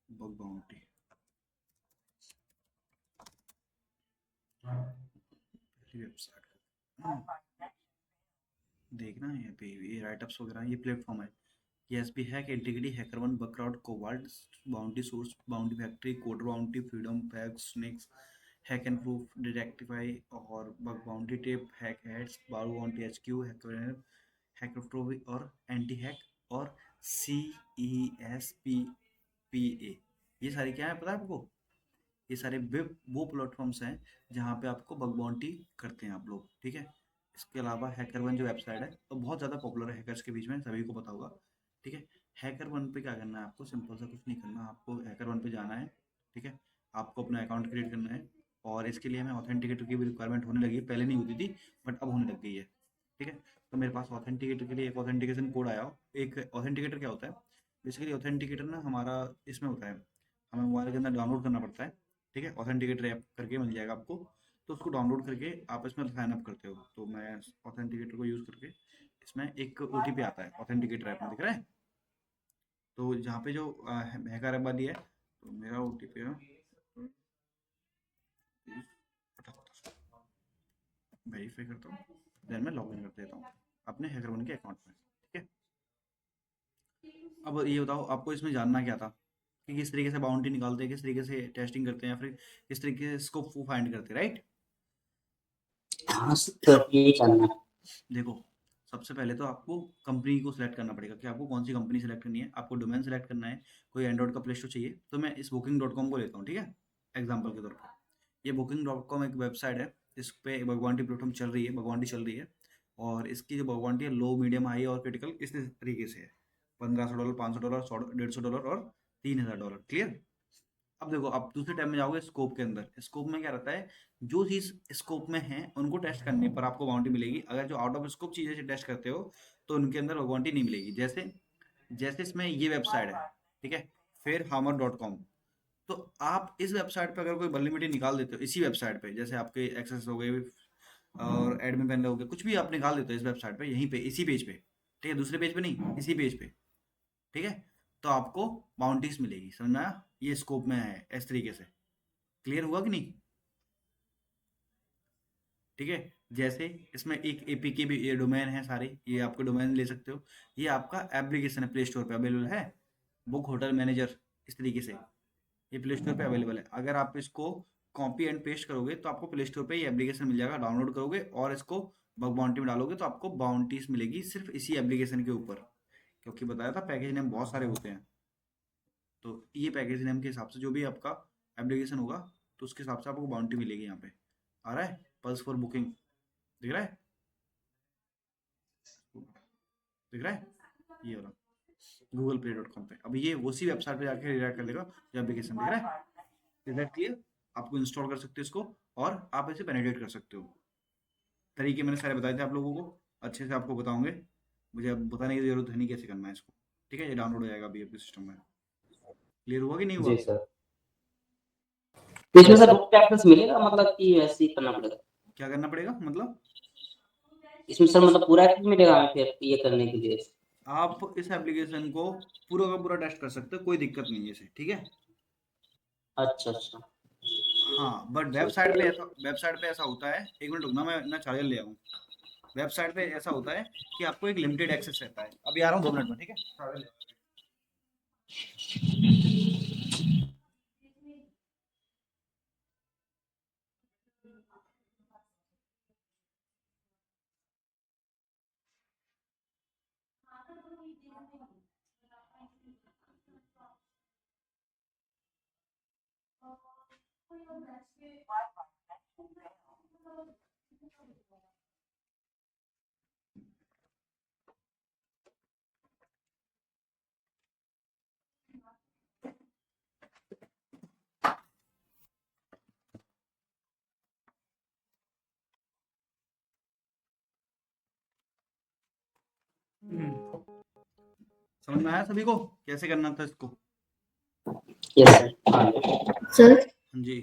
बग बाउंटी। पहली वेबसाइट देखना है, यहाँ पे ये राइटअप्स वगैरह, ये प्लेटफॉर्म है। ये SP hack, integrity, hacker one, Bugcrowd, Cobalt, bounty source, bounty factory, coder bounty, freedom packs, snakes, hack and proof, Detectify और bug bounty tip, hack heads, बारू बाउंटी एचक्यू, हैकर, हैकर और anti hack, और CESPPA। ये सारी क्या है पता है आपको? ये सारे वेब वो प्लेटफॉर्म्स हैं जहाँ पे आपको बग बाउंटी करते हैं आप लोग। ठीक है, इसके अलावा हैकर वन जो वेबसाइट है तो बहुत ज़्यादा पॉपुलर है हैकर्स के बीच में, सभी को पता होगा। ठीक है, हैकर वन पे क्या करना है आपको, सिंपल सा कुछ नहीं करना, आपको हैकर वन पे जाना है। ठीक है, आपको अपना अकाउंट क्रिएट करना है, और इसके लिए हमें ऑथेंटिकेटर की भी रिक्वायरमेंट होने लगी है, पहले नहीं होती थी बट अब होने लग गई है। ठीक है। तो मेरे पास ऑथेंटिकेटर के लिए एक ऑथेंटिकेशन कोड आया हो। एक ऑथेंटिकेटर क्या होता है, बेसिकली ऑथेंटिकेटर ना हमारा इसमें होता है, हमें मोबाइल के अंदर डाउनलोड करना पड़ता है। ठीक है, ऑथेंटिकेटर ऐप करके मिल जाएगा आपको, तो उसको डाउनलोड करके आप इसमें साइन अप करते हो। तो मैं ऑथेंटिकेटर को यूज़ करके इसमें एक ओटीपी आता है ऑथेंटिकेटर ऐप में, दिख रहा है। तो जहाँ पे जो हैकर ऐप वाली है, तो मेरा ओटीपी है वेरीफाई करता हूँ, देन मैं लॉगिन कर देता हूँ अपने हैकर1 के अकाउंट में। ठीक है, अब ये बताओ आपको इसमें जानना क्या था कि किस तरीके से बाउंड्री निकालते हैं, किस तरीके से टेस्टिंग करते हैं, या फिर किस तरीके से स्कोप फाइंड करते हैं, राइट। हाँ सर, यही जानना है। देखो, सबसे पहले तो आपको कंपनी को सिलेक्ट करना पड़ेगा कि आपको कौन सी कंपनी सेलेक्ट करनी है। आपको डोमेन सेलेक्ट करना है, कोई एंड्रॉइड का प्ले स्टोर चाहिए, तो मैं इस booking.com को लेता हूँ। ठीक है, एग्जाम्पल के तौर पर ये booking.com एक वेबसाइट है, इस पे भगवान प्लेटफॉर्म चल रही है, भगवान चल रही है। और इसकी जो भगवान है लो, मीडियम, हाई और क्रिटिकल इस तरीके से है, $1500, $500, $150 और $3000। क्लियर। अब देखो, आप दूसरे टैब में जाओगे स्कोप के अंदर। स्कोप में क्या रहता है, जो चीज स्कोप में है उनको टेस्ट करने पर आपको बाउंड्री मिलेगी। अगर जो आउट ऑफ स्कोप चीजें से टेस्ट करते हो तो उनके अंदर बाउंड्री नहीं मिलेगी। जैसे जैसे इसमें ये वेबसाइट है, ठीक है, फिर hammer.com। तो आप इस वेबसाइट पे अगर कोई वल्नरेबिलिटी निकाल देते हो इसी वेबसाइट पे, जैसे आपके एक्सेस हो गए और एडमिन पैनल हो गए, कुछ भी आप निकाल देते हो इस वेबसाइट पे, यहीं पे इसी पेज पे, ठीक है, दूसरे पेज पे नहीं, इसी पेज पे, ठीक है, तो आपको बाउंड्रीज मिलेगी। समझ में आया, ये स्कोप में है इस तरीके से। क्लियर हुआ कि नहीं। ठीक है, जैसे इसमें एक एपीके भी, ये डोमेन है सारे, ये आपके डोमेन ले सकते हो। ये आपका एप्लीकेशन है, प्ले स्टोर पे अवेलेबल है, बुक होटल मैनेजर, इस तरीके से ये प्ले स्टोर पे अवेलेबल है। अगर आप इसको कॉपी एंड पेस्ट करोगे तो आपको प्ले स्टोर पे ये एप्लीकेशन मिल जाएगा, डाउनलोड करोगे और इसको बग बाउंटी में डालोगे तो आपको बाउंटीज मिलेगी सिर्फ इसी एप्लीकेशन के ऊपर। क्योंकि बताया था पैकेज नेम बहुत सारे होते हैं, तो ये पैकेज नेम के हिसाब से जो भी आपका एप्लीकेशन होगा तो उसके हिसाब से आपको बाउंटी मिलेगी। यहाँ पे आ रहा है पल्स फॉर बुकिंग, दिख रहा है, दिख रहा है, ये वाला google-play.com पे। अब ये उसी वेबसाइट पे जाके रिडायरेक्ट कर लेगा जो एप्लीकेशन, दिख रहा है। Is that clear. आपको इंस्टॉल कर सकते हो इसको और आप इसे पेनिट्रेट कर सकते हो। तरीके मैंने सारे बताए थे आप लोगों को, अच्छे से आपको बताऊंगे, मुझे अब बताने की जरूरत है नहीं कैसे करना है इसको। ठीक है, ये डाउनलोड हो जाएगा अभी आपके सिस्टम में। क्लियर हुआ कि नहीं हुआ। जी सर। तो इसमें सर रूट एक्सेस मिलेगा, मतलब कि ऐसे ही करना पड़ेगा। क्या करना पड़ेगा मतलब, इसमें सर मतलब पूरा एक्सेस मिलेगा हमें फिर ये करने के लिए। आप इस एप्लीकेशन को पूरा का पूरा टेस्ट कर सकते हो, कोई दिक्कत नहीं है इसे। ठीक है, अच्छा अच्छा। हाँ, बट वेबसाइट पे ऐसा होता है, एक मिनट रुकना, मैं ना चार्जर ले आऊँ। वेबसाइट पे ऐसा होता है कि आपको एक लिमिटेड एक्सेस रहता है। अभी आ रहा हूँ 2 मिनट में, ठीक है, चार्जर ले आऊँ। समझ में आया सभी को कैसे करना था इसको। Yes sir. सर हाँ जी।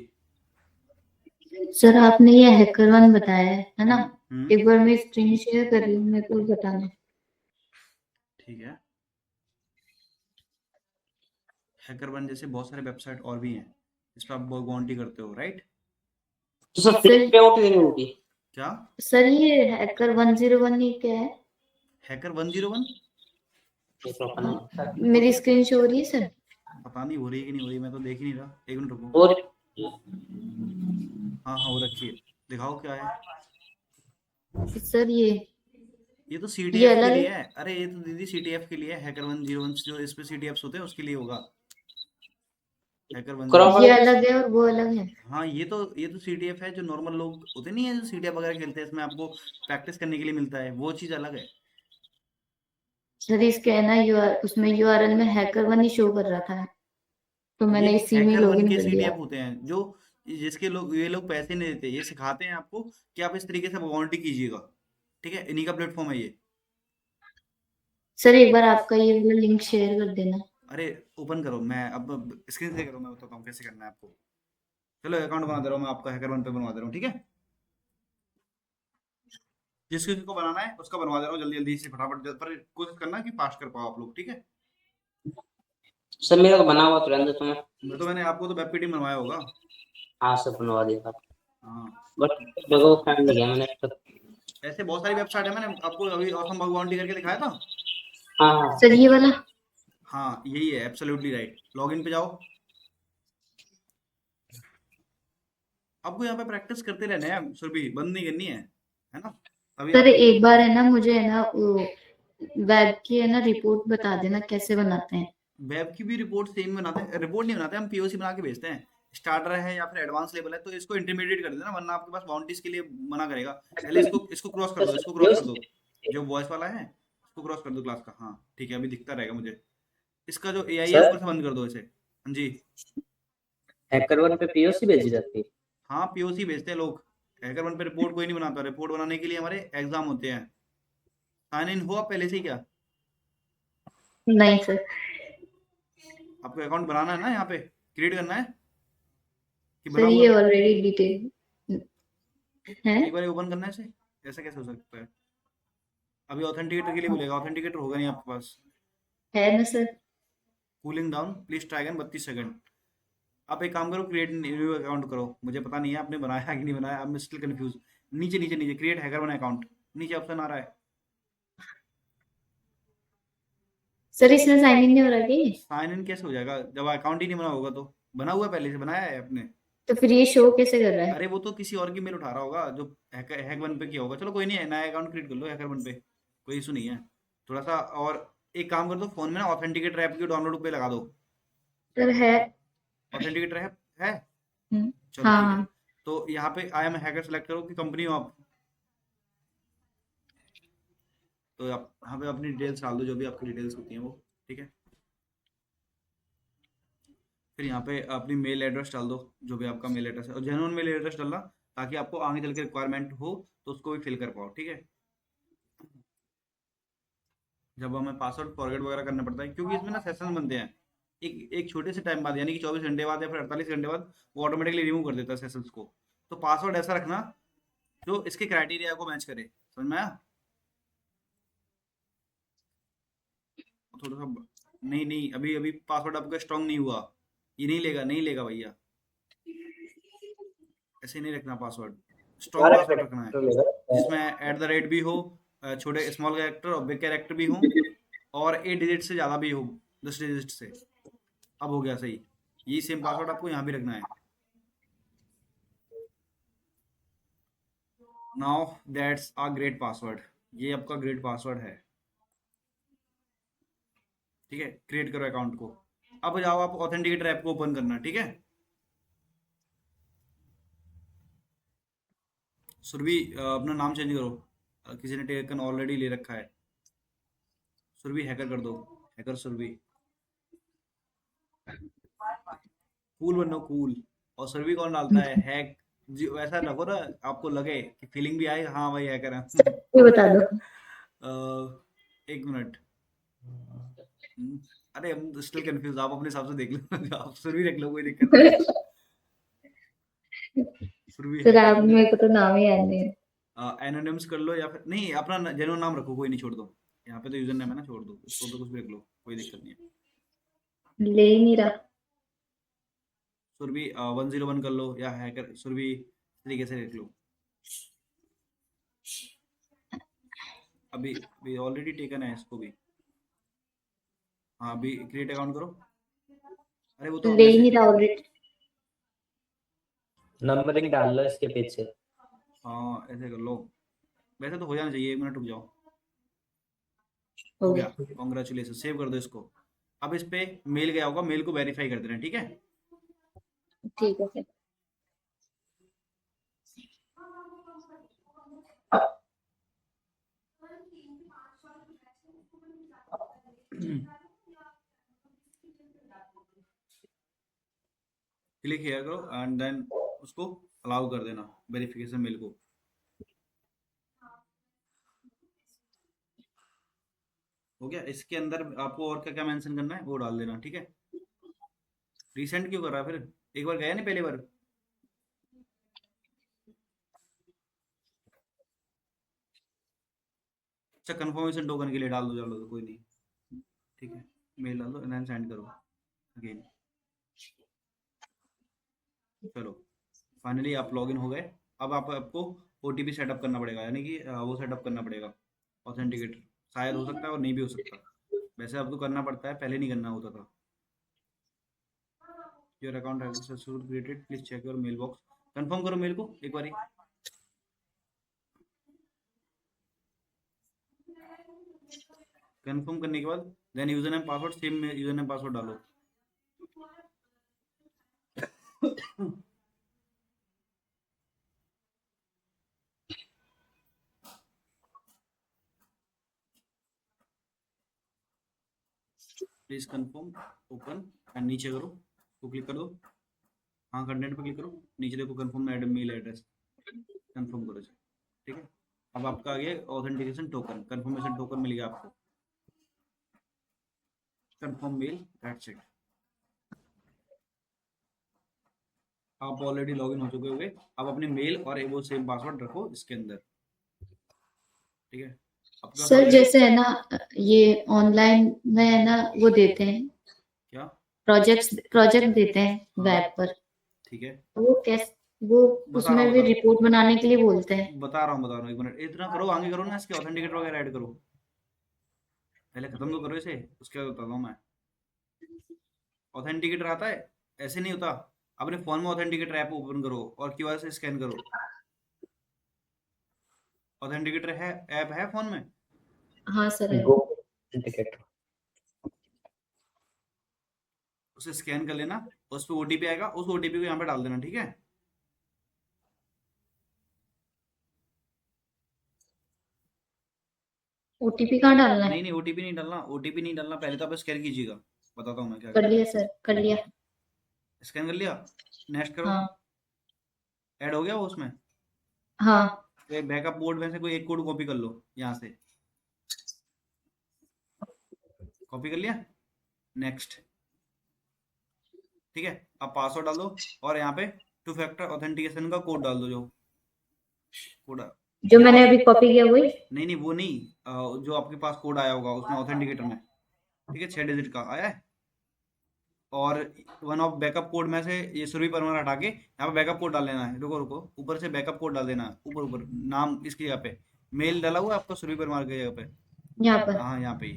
सर आपने ये हैकर1 बताया है ना, हम्म, एक बार मैं स्क्रीन शेयर कर रही हूँ, मेरे को बताना। ठीक है। हैकर1 जैसे बहुत सारे वेबसाइट और भी हैं, इस पर आप बाउंटी करते हो, राइट। तो सर फ्री पे आउट देनी होगी। क्या सर ये हैकर101 ये क्या है। हैकर101, मेरी स्क्रीन शो हो रही है सर। पता नहीं हो रही कि नहीं हो रही, मैं तो देख ही नहीं रहा, एक मिनट रुको। और हाँ हाँ, वो रखिए, दिखाओ क्या है। सर ये तो ये CTF के अलग लिए है। है। अरे ये तो दीदी CTF के लिए है, हैकर101 जो इस पे CTFs होते हैं उसके लिए होगा हैकर101। ये अलग है और वो अलग है। हाँ, ये तो CTF है, जो नॉर्मल लोग होते नहीं है जो CTF वगैरह खेलते हैं, इसमें आपको प्रैक्टिस करने के लिए मिलता है, वो चीज़ अलग है। सर इसके है ना उसमें यूआरएल में हैकर1 ही शो कर रहा था, तो ये मैंने इसी में हैकर1 लॉगिन के कर लिया। CTF होते हैं जो जिसके लोग, ये लोग पैसे नहीं देते, ये सिखाते हैं आपको कि आप इस तरीके से बाउंड्री कीजिएगा। ठीक है, इन्हीं का प्लेटफॉर्म है ये। सर एक बार आपका ये वाला लिंक शेयर कर देना। अरे ओपन करो, मैं अब स्क्रीन से करो, मैं बताता हूँ कैसे करना है आपको। चलो अकाउंट बना दे रहा हूँ मैं आपका, हैकर वन पे बनवा दे रहा हूँ, ठीक है। जिस किसी को बनाना है उसका बनवा दे रहा हूँ, जल्दी जल्दी से फटाफट, पर कोशिश करना कि पास कर पाओ आप लोग, ठीक है। सर मेरा तो बना हुआ तो रहने दो तुम्हें। तो मैंने आपको तो वेब पीडी बनवाया होगा। हाँ सर बनवा दिया था, हाँ, बट मेरे को फाइंड नहीं किया मैंने अब तक। ऐसे बहुत सारी वेबसाइट है, मैंने आपको अभी ऑसम बाउंटी करके दिखाया था। हाँ हाँ सर ये वाला। हाँ यही है, एब्सोल्युटली राइट। लॉगिन पे जाओ, आपको यहाँ पे प्रैक्टिस करते रहना है, सुरभि, बंद नहीं करनी है ना। अभी सर आप एक बार है ना, मुझे है ना वो वेब की है ना रिपोर्ट बता देना कैसे बनाते हैं। वेब की भी रिपोर्ट सेम बनाते हैं, रिपोर्ट नहीं बनाते हम, पीओसी बना के भेजते हैं। स्टार्टर है या फिर एडवांस लेवल है तो इसको इंटरमीडिएट कर देना, वरना आपके पास बाउंड्रीज के लिए मना करेगा। पहले इसको इसको क्रॉस कर तो दो, सर इसको क्रॉस कर दो, POC जो वॉइस वाला है इसको क्रॉस कर दो क्लास का। हाँ ठीक है, अभी दिखता रहेगा मुझे। इसका जो एआई है सर ऊपर से बंद कर दो इसे। हाँ जी। हैकर वन पे POC भेजी जाती है। हाँ पीओसी भेजते हैं लोग, हैकर वन पे रिपोर्ट कोई नहीं बनाता। रिपोर्ट बनाने के लिए हमारे एग्जाम होते हैं। साइन इन हो आप पहले से ही क्या? नहीं सर। आपको अकाउंट बनाना है ना, यहाँ पे क्रिएट करना है कि बना सर हुआ ये ऑलरेडी डिटेल है। एक बार ओपन करना है इसे? ऐसा कैसे हो सकता है? अभी ऑथेंटिकेटर के लिए बोलेगा, ऑथेंटिकेटर होगा नहीं आपके पास। है ना sir. Cooling down please try again 32 second. आप एक काम करो, क्रिएट न्यू अकाउंट करो। मुझे पता नहीं है आपने बनाया है कि नहीं बनाया, आई एम स्टिल कंफ्यूज। नीचे नीचे नीचे क्रिएट हैकर बना अकाउंट, नीचे ऑप्शन आ रहा है। सर इसमें साइन इन नहीं हो रहा कि? साइन इन कैसे हो जाएगा जब अकाउंट ही नहीं बना होगा? तो बना हुआ है, पहले से बनाया है आपने। तो फिर ये शो कैसे कर रहा है? अरे वो तो किसी और की मेल उठा रहा होगा जो हैक वन पे किया होगा। चलो कोई नहीं है, नया अकाउंट क्रिएट कर लो हैकर वन पे, कोई इशू नहीं है। थोड़ा सा और एक काम कर दो, फोन में ना ऑथेंटिकेटर ऐप की डाउनलोड पे लगा दो। सर है। ऑथेंटिकेटर ऐप है? चलो ठीक है। हाँ। तो यहाँ पे आई एम हैकर सेलेक्ट करो कि कंपनी हो आप। तो आप यहाँ पे अपनी डिटेल्स डाल दो, जो भी आपकी डिटेल्स होती हैं वो, ठीक है। फिर यहाँ पे अपनी मेल एड्रेस डाल दो, जो भी आपका मेल एड्रेस है, और जेन्युइन मेल एड्रेस डालना, ताकि आपको आगे चल के रिक्वायरमेंट हो तो उसको भी फिल कर पाओ, ठीक है। जब हमें पासवर्ड फॉरगेट वगैरह करना पड़ता है, क्योंकि इसमें ना सेशन बनते हैं एक एक छोटे से टाइम बाद, यानी कि 24 घंटे बाद या फिर 48 घंटे बाद वो ऑटोमेटिकली रिमूव कर देता है सेशंस को। तो पासवर्ड ऐसा रखना जो इसके क्राइटेरिया को मैच करे, समझ में आया? थोड़ा सा नहीं नहीं, अभी अभी पासवर्ड आपका स्ट्रांग नहीं हुआ, ये नहीं लेगा, नहीं लेगा भैया। ऐसे नहीं रखना पासवर्ड, स्ट्रांग पासवर्ड रखना है, जिसमें @ भी हो, छोटे स्मॉल कैरेक्टर और बिग कैरेक्टर भी हो, और 8 डिजिट से ज़्यादा भी हो, 10 डिजिट से। अब हो गया सही। यही सेम पासवर्ड आपको यहाँ भी रखना है। Now that's a great password, ये आपका ग्रेट पासवर्ड है, ठीक है। क्रिएट करो अकाउंट को। अब जाओ आप ऑथेंटिकेटर ऐप को ओपन करना, ठीक है। सुरभि अपना नाम चेंज करो, किसी ने टेकन ऑलरेडी ले रखा है। सुरभि हैकर कर दो, हैकर सुरभि। कूल बनो कूल। और सुरभि कौन डालता है हैक? जी वैसा रखो ना, आपको लगे कि फीलिंग भी आए, हाँ भाई हैकर है। ये बता दो। एक मिनट। हम्म, अरे हम स्टिल कंफ्यूज, आप अपने हिसाब से देख लो। आप सुरभि रख लो, कोई दिक्कत नहीं है। सुरभि सर हैकर आप, मेरे को तो नाम ही याद नहीं है। एनोनिम्स कर लो, या फिर नहीं अपना जेन्युइन नाम रखो, कोई नहीं, छोड़ दो। यहाँ पे तो यूजर नेम है ना, छोड़ दो उसको, तो कुछ भी रख लो, कोई दिक्कत नहीं है। ले ही नहीं रहा। सुरभि 101 कर लो, या हैकर सुरभि इस तरीके से रख लो। अभी अभी ऑलरेडी टेकन है इसको भी। हाँ अभी क्रिएट अकाउंट करो। अरे वो तो ले हमने ही से, नहीं रहा ऑलरेडी। नंबरिंग डाल लो इसके पीछे। हाँ ऐसे कर लो। वैसे तो हो जाना चाहिए, 1 मिनट रुक जाओ। हो हो गया, गया। कॉन्ग्रेचुलेसन, सेव कर दो इसको। अब इस पे मेल गया होगा, मेल को वेरीफाई कर देना, ठीक है। ठीक है सर। क्लिक हियर करो एंड देन उसको अलाउ कर देना वेरिफिकेशन मेल को। हो गया। इसके अंदर आपको और क्या क्या मेंशन करना है वो डाल देना, ठीक है। रिसेंट क्यों कर रहा है फिर, एक बार गया नहीं पहली बार। अच्छा कंफर्मेशन टोकन के लिए डाल दो कोई नहीं, ठीक है। मेल डाल दो एंड सेंड करो अगेन। चलो फाइनली आप लॉगिन हो गए। अब आपको ओटीपी सेटअप करना पड़ेगा, यानी कि वो सेटअप करना पड़ेगा ऑथेंटिकेटर। शायद हो सकता है और नहीं भी हो सकता, वैसे आपको करना पड़ता है, पहले नहीं करना होता था। Your account has successfully created, please check your mail box. Confirm करो मेल को एक बारी। कंफर्म करने के बाद then user name password, same user name password डालो। प्लीज कंफर्म, ओपन एंड नीचे करो, तो क्लिक कर दो। हाँ कंटेंट पे क्लिक करो, नीचे देखो confirm add mail address, confirm करो इसे, ठीक है। अब आपका आ गया ऑथेंटिकेशन टोकन, कंफर्मेशन टोकन मिल गया आपको, कंफर्म मेल, दैट्स इट। आप ऑलरेडी लॉगिन हो चुके होंगे। अब अपने मेल और वो सेम पासवर्ड रखो इसके अंदर, ठीक है। आपका सर ऑलरेडी जैसे है ना, ये ऑनलाइन में है ना वो देते हैं, क्या, प्रोजेक्ट देते हैं हाँ वेब पर, ठीक है, वो कैसे, वो बता रहा उसमें हूँ भी रिपोर्ट बनाने के लिए बोलते हैं। बता रहा हूँ, एक मिनट इतना करो, आगे करो ना, इसके ऑथेंटिकेटर वगैरह ऐड करो, पहले खत्म तो करो इसे, उसके बाद बताता हूँ मैं। ऑथेंटिकेटर आता है, ऐसे नहीं होता। अपने फोन में ऑथेंटिकेटर ऐप ओपन करो और क्यूआर से स्कैन करो। ऑथेंटिकेटर है, ऐप है फोन में, हाँ सर है। गो टिकट। उसे स्कैन कर लेना, उस पर ओटीपी आएगा, उस ओटीपी को यहाँ पे डाल देना, ठीक है। ओटीपी कहाँ डालना है? नहीं ओटीपी नहीं डालना, ओटीपी नहीं डालना, पहले तो आप स्कैन कीजिएगा, बताता हूँ मैं क्या कर करना लिया सर, कर लिया। है। स्कैन कर लिया, नेक्स्ट करो। हाँ ऐड हो गया वो उसमें। हाँ। तो बैकअप कोड में से कोई एक कोड कॉपी कर लो यहाँ से, कॉपी कर लिया, नेक्स्ट, ठीक है। अब पासवर्ड डाल दो और यहाँ पे टू फैक्टर ऑथेंटिकेशन का कोड डाल दो, जो कोड, जो मैंने अभी कॉपी किया वही। नहीं वो नहीं, जो आपके पास कोड आया होगा उसमें ऑथेंटिकेटर में, ठीक है, 6 डिजिट का आया है। और वन ऑफ बैकअप कोड में से ये सुरभि परमार हटा के यहाँ पे बैकअप कोड डाल लेना है, रुको रुको, ऊपर से बैकअप कोड डाल देना है, ऊपर ऊपर नाम इसकी जगह पे, मेल डाला हुआ है आपका सुरभि परमार की जगह पे, यहाँ पर। हाँ यहाँ पे ही।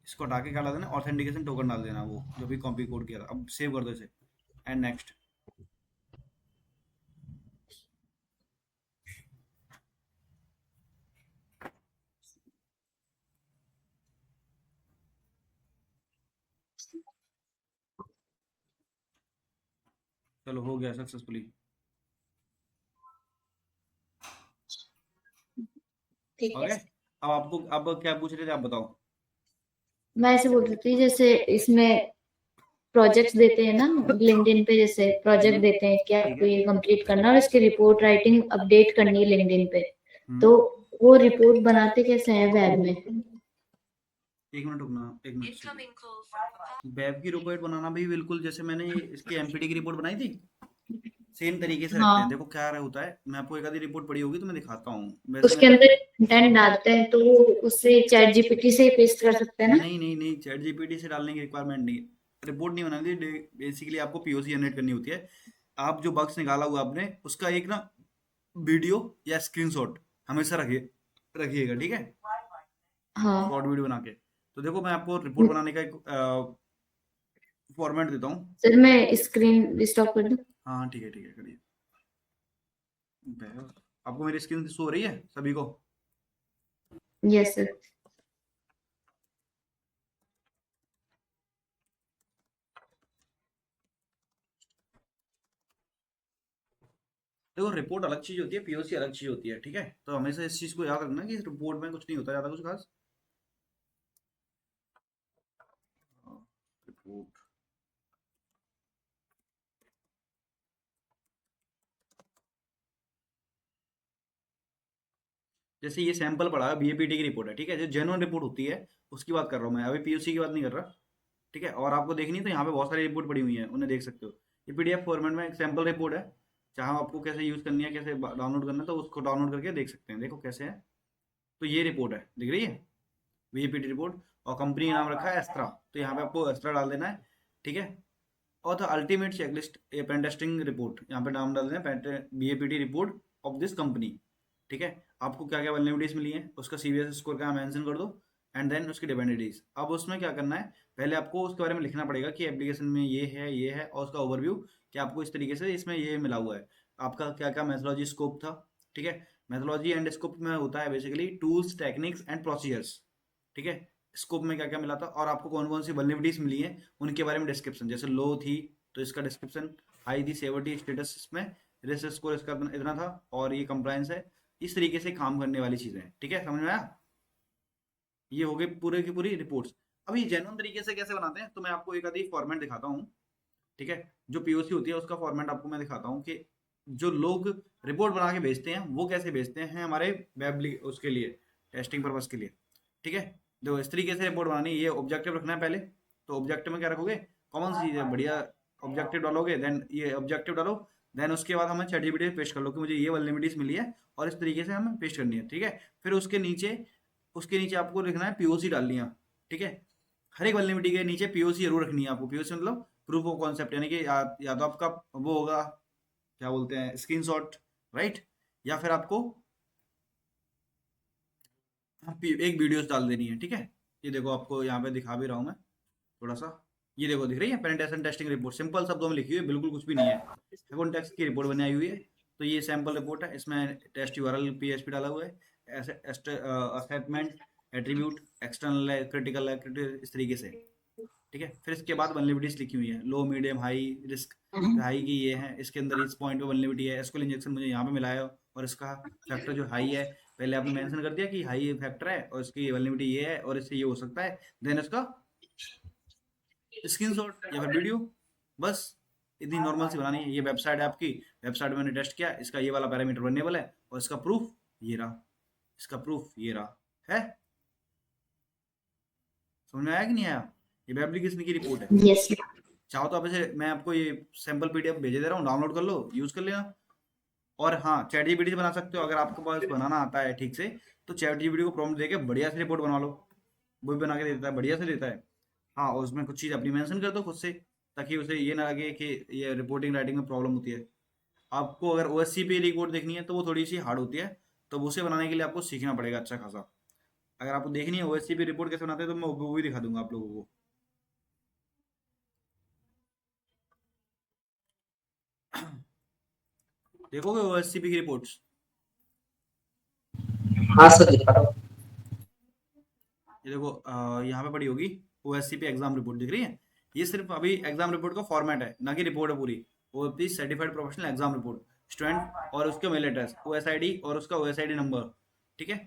इसको हटा के क्या डाल देना, ऑथेंटिकेशन टोकन डाल देना, वो जो भी कॉपी कोड किया था। अब सेव कर दो इसे एंड नेक्स्ट। चलो हो गया सक्सेसफुली। ठीक हो है गए। सर। अब आपको, अब क्या पूछ रहे थे आप बताओ। मैं ऐसे बोल रही थी, जैसे इसमें प्रोजेक्ट्स देते हैं ना लिंक्डइन पे, जैसे प्रोजेक्ट देते हैं कि ठीक आपको है। ये कंप्लीट करना है और इसकी रिपोर्ट राइटिंग अपडेट करनी है लिंक्डइन पे, तो हम्म, वो रिपोर्ट बनाते कैसे हैं वेब में? एक मिनट रुकना, एक मिनट। वेब की रिपोर्ट बनाना भी बिल्कुल जैसे मैंने इसकी एमपीटी की रिपोर्ट बनाई थी, सेम तरीके से रखते हैं। हाँ, देखो क्या रहा होता है, मैं आपको एक आधी रिपोर्ट पड़ी होगी तो मैं दिखाता हूँ, वैसे उसके मैंने, अंदर कंटेंट डालते हैं तो वो उससे चैट जीपीटी से पेस्ट कर सकते हैं ना? नहीं चैट जीपीटी से डालने की रिक्वायरमेंट नहीं है। रिपोर्ट नहीं बनानी थी, बेसिकली आपको पीओसी जनरेट करनी होती है। आप जो बग्स निकाला हुआ आपने उसका एक ना वीडियो या स्क्रीनशॉट हमेशा रखिएगा, ठीक है, हाँ शॉर्ट वीडियो बना के। तो देखो मैं आपको रिपोर्ट बनाने का एक फॉर्मेट देता हूँ। सर, मैं स्क्रीन स्टॉप कर दूं? हाँ ठीक है करिए। आपको मेरी स्क्रीन शो हो रही है सभी को? Yes sir. देखो रिपोर्ट अलग चीज होती है, पीओसी अलग चीज होती है, ठीक है। तो हमेशा इस चीज को याद रखना कि रिपोर्ट में कुछ नहीं होता ज्यादा कुछ खास। रिपोर्ट, जैसे ये सैंपल पड़ा है, बीएपीटी की रिपोर्ट है, ठीक है, जो जेन्युइन रिपोर्ट होती है उसकी बात कर रहा हूँ मैं, अभी पीयूसी की बात नहीं कर रहा, ठीक है। और आपको देखनी है तो यहाँ पे बहुत सारी रिपोर्ट पड़ी हुई है, उन्हें देख सकते हो। ये पीडीएफ फॉर्मेट में एक सैंपल रिपोर्ट है, चाहे आपको कैसे यूज करनी है, कैसे डाउनलोड करना है, तो उसको डाउनलोड करके देख सकते हैं। देखो कैसे है, तो ये रिपोर्ट है, दिख रही है बीएपीटी रिपोर्ट, और कंपनी का नाम रखा है एस्ट्रा, तो यहाँ पे आपको एस्ट्रा डाल देना है, ठीक है। और the ultimate checklist A pen testing report, यहाँ पे नाम डाल देना है VAPT report of this company, ठीक है। आपको क्या क्या वल्नरेबिलिटीज मिली है, उसका सीवीएस स्कोर का मेंशन कर दो, एंड देन उसकी डिपेंडेंसीज। अब उसमें क्या करना है, पहले आपको उसके बारे में लिखना पड़ेगा कि एप्लीकेशन में ये है, और उसका ओवरव्यू कि आपको इस तरीके से इसमें ये मिला हुआ है, आपका क्या क्या मेथोलॉजी स्कोप था, ठीक है। मेथोलॉजी एंड स्कोप में होता है basically tools, techniques and procedures, ठीक है। स्कोप में क्या क्या मिला था, और आपको कौन कौन सी वल्नरेबिलिटीज मिली है उनके बारे में डिस्क्रिप्शन, जैसे लो थी तो इसका डिस्क्रिप्शन, हाई थी सेवर्टी स्टेटस इसमें, रिस्क स्कोर इसका इतना था, और ये कंप्लायंस है, इस तरीके से काम करने वाली चीजें हैं, ठीक है, समझ में आया। ये हो गई पूरे की पूरी रिपोर्ट्स। अब ये जेन्युइन तरीके से कैसे बनाते हैं, तो मैं आपको एक आधी फॉर्मेट दिखाता हूँ, ठीक है। जो पीओसी होती है उसका फॉर्मेट आपको मैं दिखाता हूँ कि जो लोग रिपोर्ट बना के भेजते हैं वो कैसे भेजते हैं हमारे वेब उसके लिए, टेस्टिंग पर्पज के लिए, ठीक है। देखो इस तरीके से रिपोर्ट बनानी है, ये ऑब्जेक्टिव रखना है पहले, तो ऑब्जेक्टिव में क्या रखोगे, कॉमन सी चीज है, बढ़िया ऑब्जेक्टिव डालोगे, देन ये ऑब्जेक्टिव डालो, देन उसके बाद हमें चैटजीपीटी पे पेस्ट कर लो कि मुझे ये वल्नरेबिलिटीज मिली है और इस तरीके से हमें पेस्ट करनी है, ठीक है। फिर उसके नीचे आपको लिखना है पीओसी डालनी है, ठीक है। हर एक वल्नरेबिलिटी के नीचे पीओसी जरूर रखनी है आपको, पीओसी मतलब प्रूफ ऑफ कॉन्सेप्ट, यानी कि या तो आपका वो होगा, क्या बोलते हैं, स्क्रीनशॉट, राइट, या फिर आपको एक वीडियोस डाल देनी है, ठीक है। ये देखो आपको यहाँ पे दिखा भी रहा हूँ मैं थोड़ा सा, ये देखो दिख रही है पेनिट्रेशन टेस्टिंग रिपोर्ट, सिंपल शब्दों में लिखी हुई है, बिल्कुल कुछ भी नहीं है, हेगोन टेक्स्ट की रिपोर्ट बनाई हुई है। तो ये सैंपल रिपोर्ट है, इसमें टेस्ट यूआरएल पीएचपी डाला हुआ है, असेसमेंट एट्रीब्यूट एक्सटर्नल है, क्रिटिकल है, इस तरीके से, ठीक है। फिर इसके बाद वल्नरेबिलिटीज लिखी हुई है, लो मीडियम हाई रिस्क, हाई की ये है, इसके अंदर इस पॉइंट पे वल्नरेबिलिटी है, एसक्यूएल इंजेक्शन मुझे यहाँ पे मिला है, और इसका फैक्टर जो हाई है, पहले आपने मेंशन कर दिया कि हाई फैक्टर है और इसकी वल्नरेबिलिटी ये है और इससे ये हो सकता है, देन इसका स्क्रीनशॉट या फिर वीडियो, बस इतनी नॉर्मल सी बनानी है। ये वेबसाइट है आपकी, वेबसाइट में मैंने टेस्ट किया, इसका ये वाला पैरामीटर वल्नरेबल है, और इसका प्रूफ ये रहा, इसका प्रूफ ये रहा है। समझ में आया कि नहीं आया, ये वेब एप्लीकेशन की रिपोर्ट है। यस। चाहो तो आप ऐसे, मैं आपको ये सैंपल पीडीएफ भेजे दे रहा हूँ, डाउनलोड कर लो, यूज कर लेना। और हाँ, चैट जीपीटी से बना सकते हो अगर आपके पास बनाना आता है ठीक से, तो चैट जीपीटी को प्रॉम्प्ट देके बढ़िया से रिपोर्ट बना लो, वो भी बना के देता है, बढ़िया से देता है। हाँ, और उसमें कुछ चीज़ अपनी मेंशन कर दो खुद से, ताकि उसे ये ना लगे कि ये रिपोर्टिंग राइटिंग में प्रॉब्लम होती है। आपको अगर ओएससीपी रिपोर्ट देखनी है तो वो थोड़ी सी हार्ड होती है, तो उसे बनाने के लिए आपको सीखना पड़ेगा अच्छा खासा। अगर आपको देखनी है ओएससीपी रिपोर्ट कैसे बनाते हैं तो मैं वो भी दिखा दूंगा आप लोगों को। देखोगे ओएससीपी की रिपोर्ट्स, हाँ सर दिखा दो। ये देखो यहाँ पे पड़ी होगी ओएससीपी एग्जाम रिपोर्ट, दिख रही है। ये सिर्फ अभी एग्जाम रिपोर्ट का फॉर्मेट है, ना कि रिपोर्ट है पूरी। OAP certified professional exam report, student और उसके मेल एड्रेस, ओएसआईडी और उसका ओएसआईडी नंबर, ठीक है।